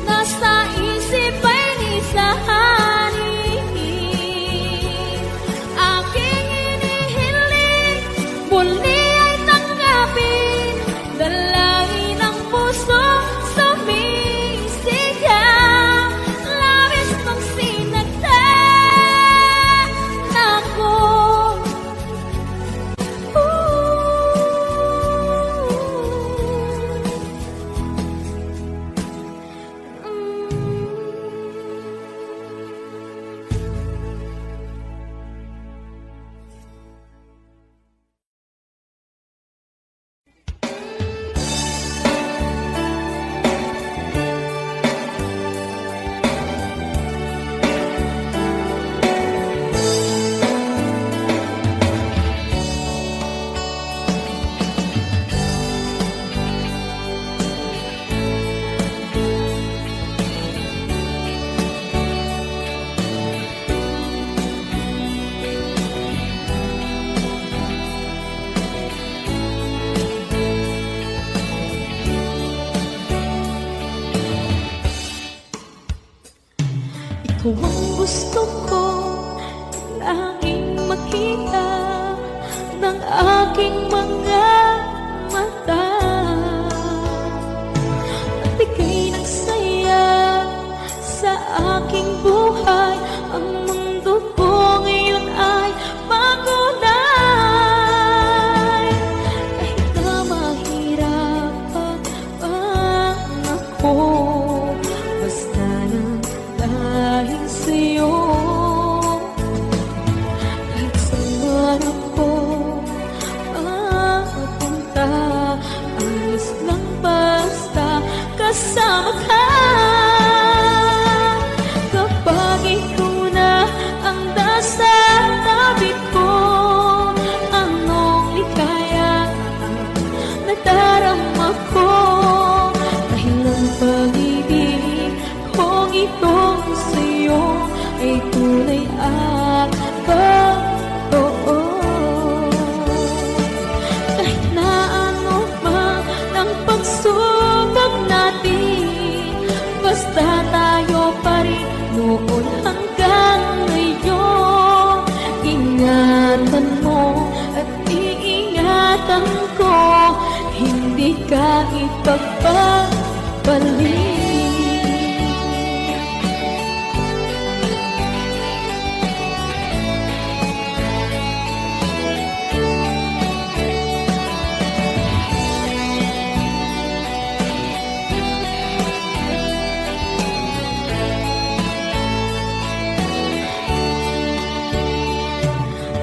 Nasa isip ay nisahanin. Aking inihiling, muli ay tanggapin. Dalangin ng puso, sumisigaw. Labis mong sinaktan ako. Ikaw ang gusto ko laging makita ng aking mga mata. Nagbigay ng saya sa aking buhay. Ang mundo ko ngayon ay makulay. Kahit na mahirapan ako, basta lang dahil sa'yo. Kahit saan man ako mapunta, alis lang basta kasama ka. Kapag ikaw na ang nasa tabi ko, anong likaya nadarama ko. Dahil ang pag-ibig kong itong sa'yo ay tunay at totoo. Kahit na ano man ang pagsubok natin, basta tayo pa rin noon hanggang ngayon. Ingatan mo at iingatan ko, hindi ka ipagpapalik.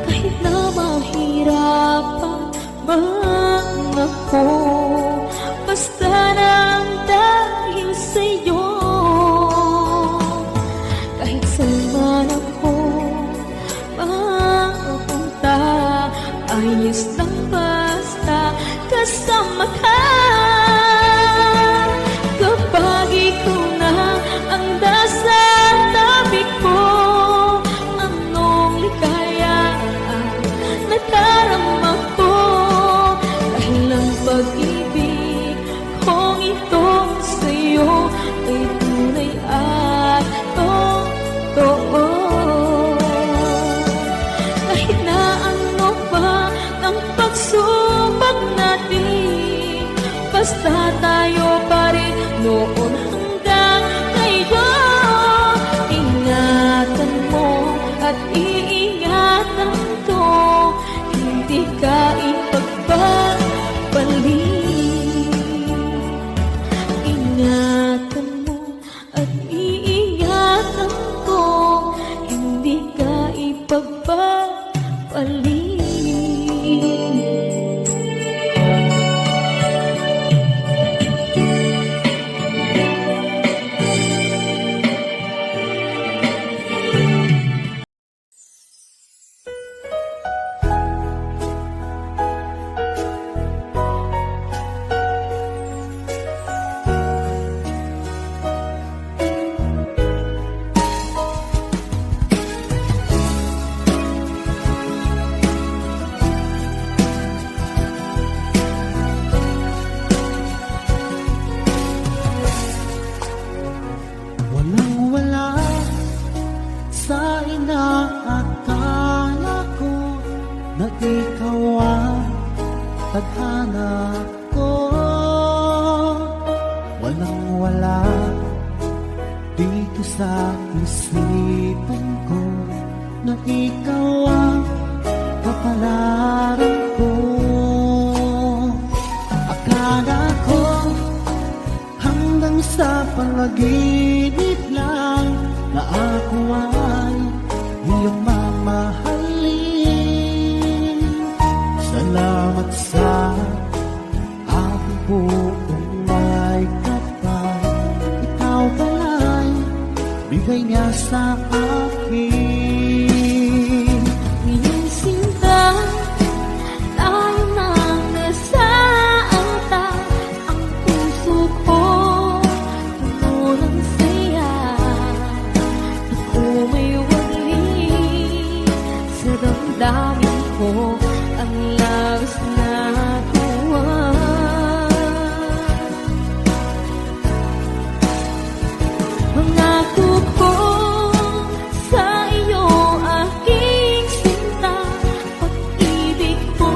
Kahit na mahirapan man ako, basta lang dahil sa'yo. Kahit saan kasama ka. Kapag ikaw na ang nasa tabi ko, anong ligaya ang nadarama ko. Dahil ang pag-ibig kong ito sa'yo ay tunay at totoo. Kahit na ano pa ang pagsubok natin, basta tayo pa rin noon hanggang ngayon. Ingatan mo at iingatan ko, hindi ka ipagpapalik. Ingatan mo at iingatan ko, hindi ka ipagpapalik. Walang-wala sa inaakala ko na ikaw ang tadhana ko. Walang-wala dito sa isipan ko na ikaw ang kapalaran ko. Akala ko hanggang sa panaginip lang na ako ay iyong mamahalin. Salamat sa aking buong may kapal. Ikaw pala'y bigay niya sa akin. Ngayong sinta, tayo nang nasaanta. Ang puso ko puno ng saya. Ako may wali sa damdamin ko, ang labis na tuwa. Mangako ko sa iyo, aking sinta, pag-ibig ko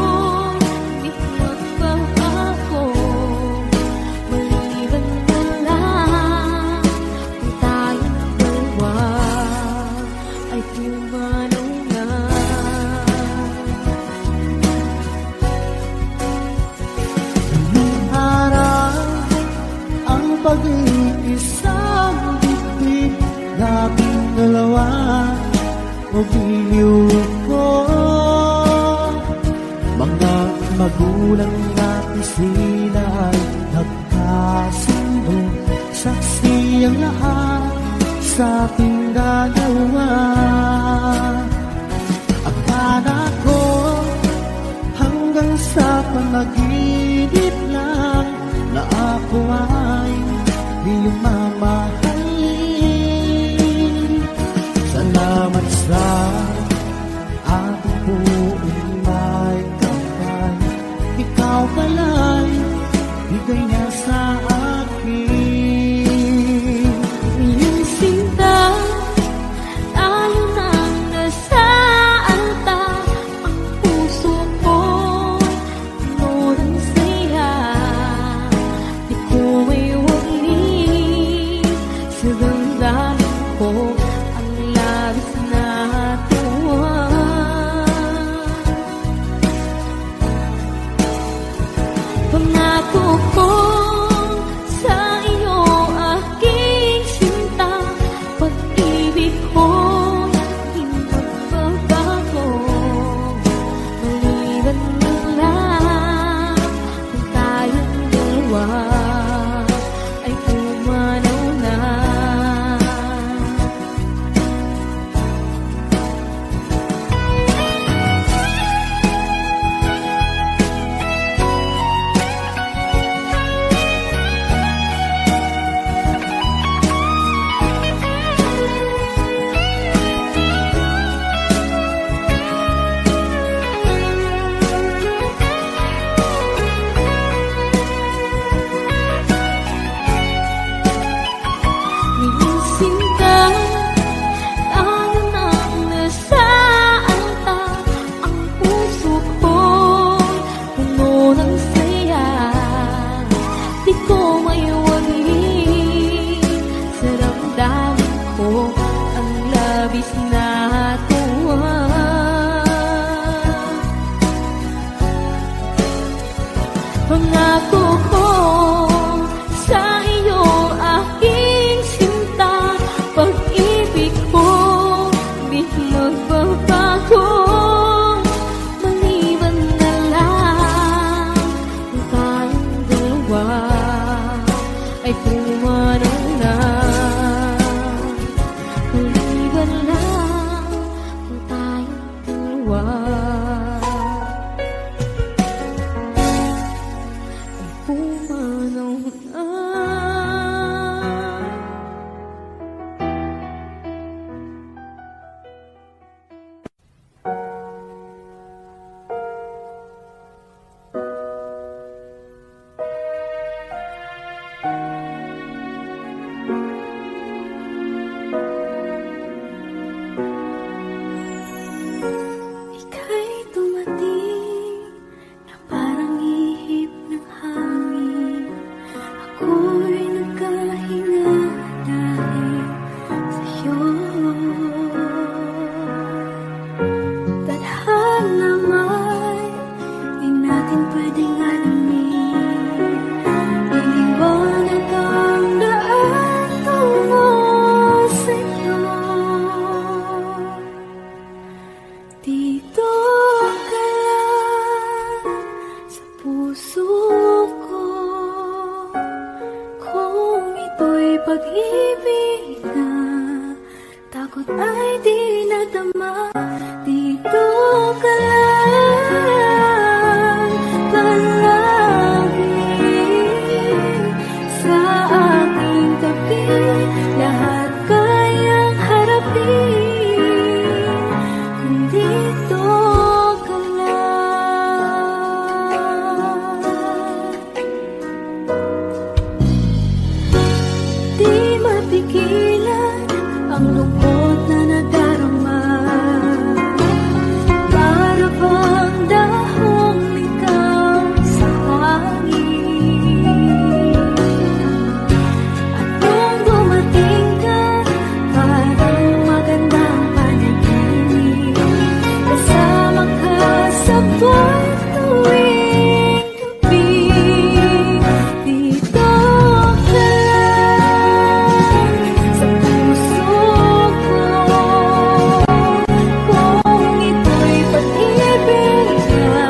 di magbabago. Maliban na lang kung tayong dalawa ay pumanaw na. Ngayong araw ang pag-iisang dibdib naming dalawa o biniw ko. Mga magulang natin sila ay nagkasundo, saksi ang lahat sa ating dalawa. Akala ko hanggang sa panaginip lang na ako ay iyong mamahalin. Salamat sa ating buong may kapal. Ikaw pala'y bigay niya sa akin. Ngayong sinta, tayo nang nasaanta. Ang puso ko puno ng saya. Di ko may wali sa damdamin ko, ang labis na tuwa. Pangako ko sa iyo, aking sinta, pag-ibig ko di magbabago. Maliban na lang kung tayong dalawa ay pumanaw na. ko ang labis na tuwa. Pangako ko sa iyo aking sinta, pag-ibig ko di magbabago. Maliban na lang kung tayong dalawa ay pumarang na. Maliban lang kung tayong dalawa ay pumarang na. Ika'y dumating na parang ihip ng hangin. Ako'y nagkahinga dahil sa'yo. Tadhana may di natin pwedeng alamin. Iniwanag ang daan tungo sa'yo. Dito ka lang sa puso ko. Kung ito'y pag-ibig na takot ay di nadama. Dito ka lang palagi sa aking tabi. Lahat kayang harapin kung dito ka lang. Di mapigilan ang lungkot na nadarama. Para bang dahong ikaw sa hangin. At nung dumating ka, parang magandang panaginip. Kasama ka sa buwan tuwing gabi. Dito ka lang sa puso ko. Kung ito'y pag-ibig na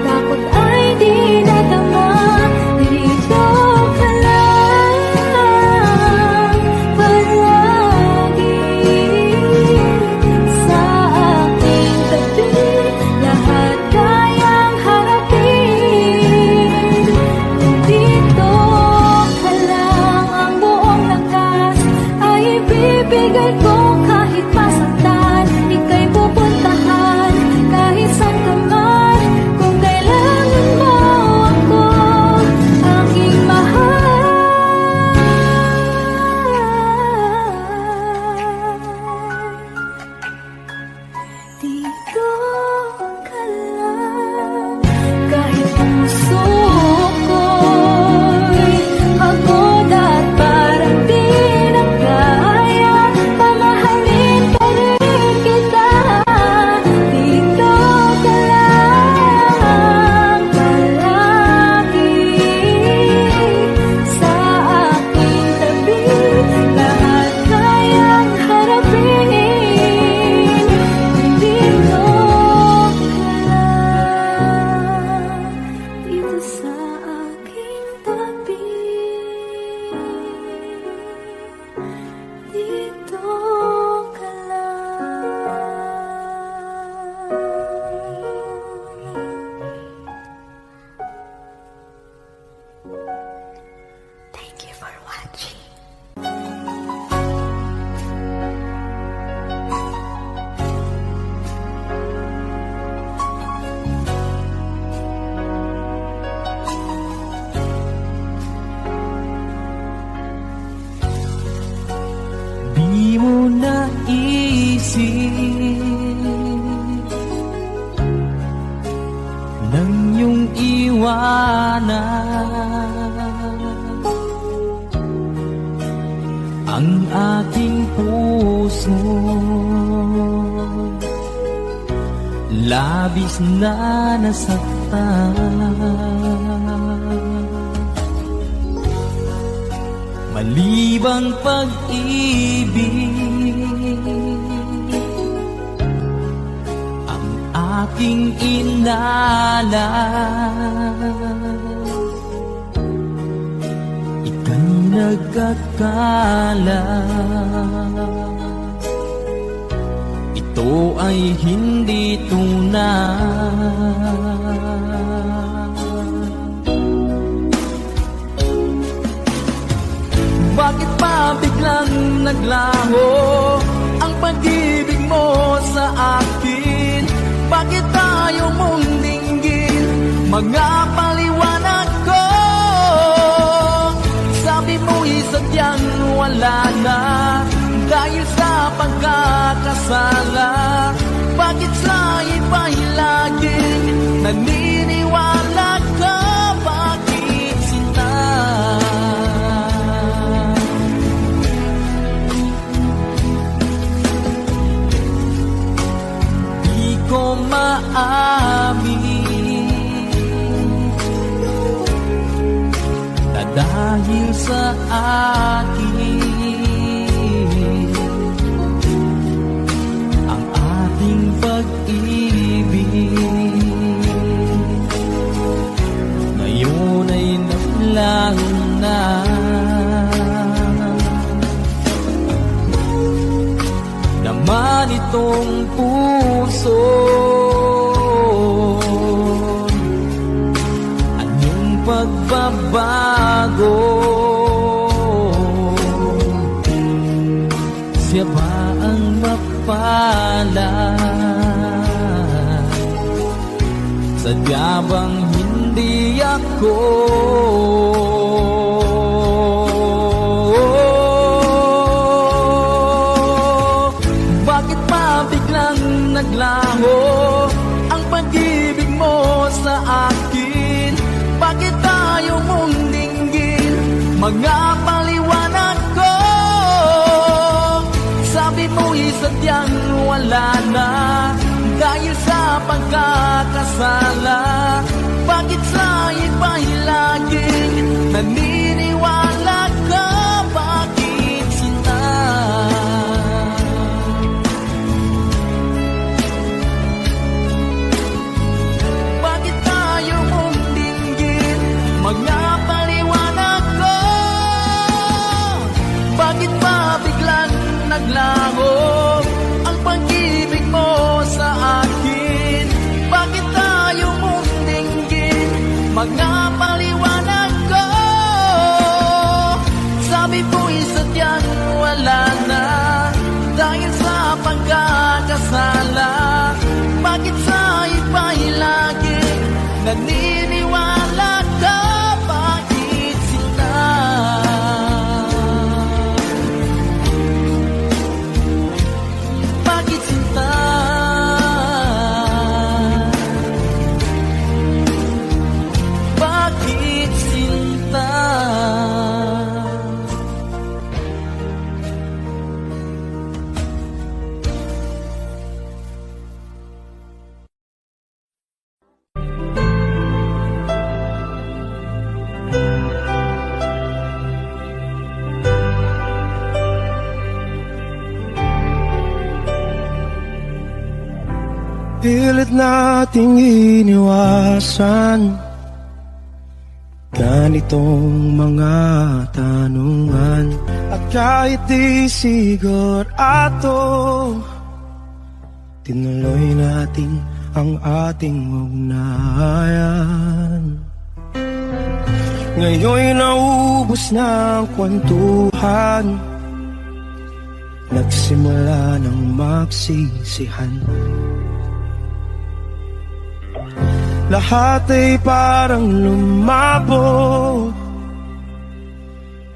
takot ay di nadama. Dito ka lang palagi sa aking tabi. Lahat kayang harapin. Dito ka lang, ang buong lakas ay ibibigay ko kahit masaktan. Ika'y pupuntahan kahit saan ka man. Kung kailangan mo ako, aking mahal. Dito ka lang kahit puso ko'y pagod at parang di na kaya. Pamahalin pa rin kita. Dito ka lang palagi sa aking tabi. Lahat kayang harapin. Dito ka lang, dito sa aking tabi. Dito ka lang. Thank you for watching. Di mo naisip nang iyong iwanan ang aking labis na nasaktan. Malibang pag-ibig ang aking inalas. Ika'y nagkakala, ito ay hindi tunay. Bakit pa biglang naglaho ang pag-ibig mo sa akin? Bakit tayo mong dinggin mga paliwanag ko? Sabi mo'y sadyang wala na dahil sa pagkakasala. Bakit sa iba'y laging naniniwala ka? Bakit sinta? Di ko maamin na dahil sa akin ang ating pag-ibig ngayon ay nalang na. Naman itong puso, anong pagbabago? Siya ba ang mapalad? Sadya bang hindi ako? Bakit pa biglang naglaho ang pag-ibig mo sa akin? Bakit tayo mong dinggin mga paliwanag ko? Sabi mo'y sadyang wala na dahil sa pagkakasala. Bakit sa iba'y laging naniniwala ka? Bakit sinta? Bakit tayo mong dinggin mga paliwanag ko? Bakit pa biglang naglaho ang pag-ibig mo sa akin? Bakit tayo mong dinggin mga paliwanag ko? Sabi ko'y sadyang wala na dahil sa pagkakasala. Bakit sa iba'y laging naniniwala ka? Bakit sinta? Bakit sinta? Bakit sinta? Pilit nating iniwasan ganitong mga tanungan. At kahit di sigurado, tinuloy natin ang ating ugnayan. Ngayon'y naubos na ang kwentuhan, nagsimula ng magsisihan. Lahat ay parang lumabo,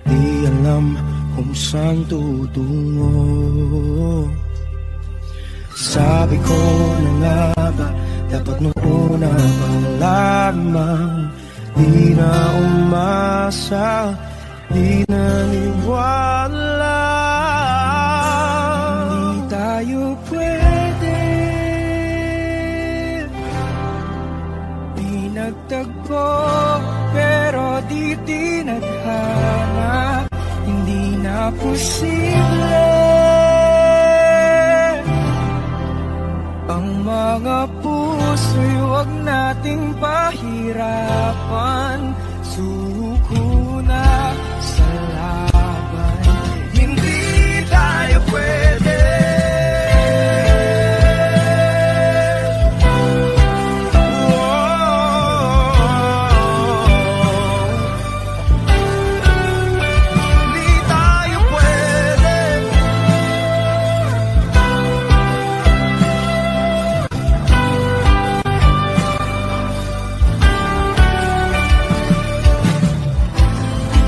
di alam kung saan tutungo. Sabi ko na nga ba, dapat nung una pa lamang, di na umasa, di naniwala. Hindi tayo pwede nating pahirapan, suko na sa laban. Hindi tayo pwede. Hindi tayo pwede.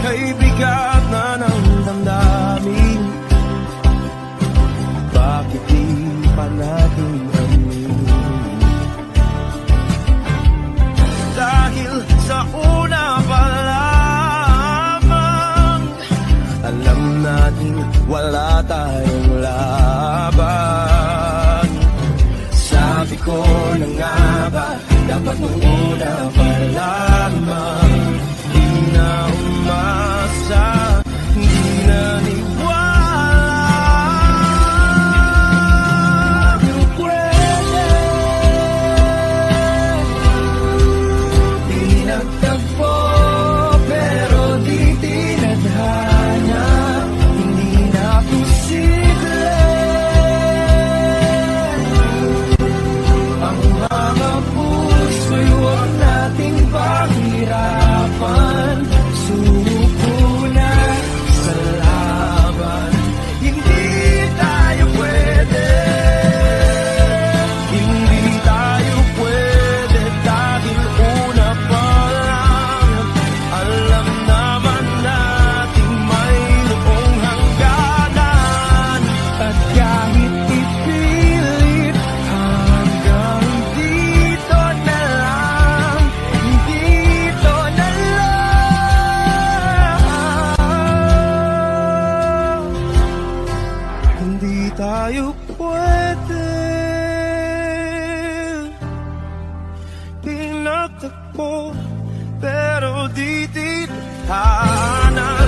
Kay bigat na ng damdamin, bakit di pa natin amin? Dahil sa una pa lamang, alam natin wala tayong laban. Sabi ko na nga ba, dapat nung una pa lamang, di na umasa, di naniwala. Yung pwede, di nagtagpo, pero di tinadhana, hindi na posible. Ang mga puso'y huwag nating pahirapan, suko na sa laban. Hindi tayo pwede, hindi tayo pwede, dahil una pa lang, alam naman natin mayroong hangganan. At kahit ipilit, hanggang dito na lang, dito na lang. Hindi tayo pwede, pinagtagpo, pero di tinadhana.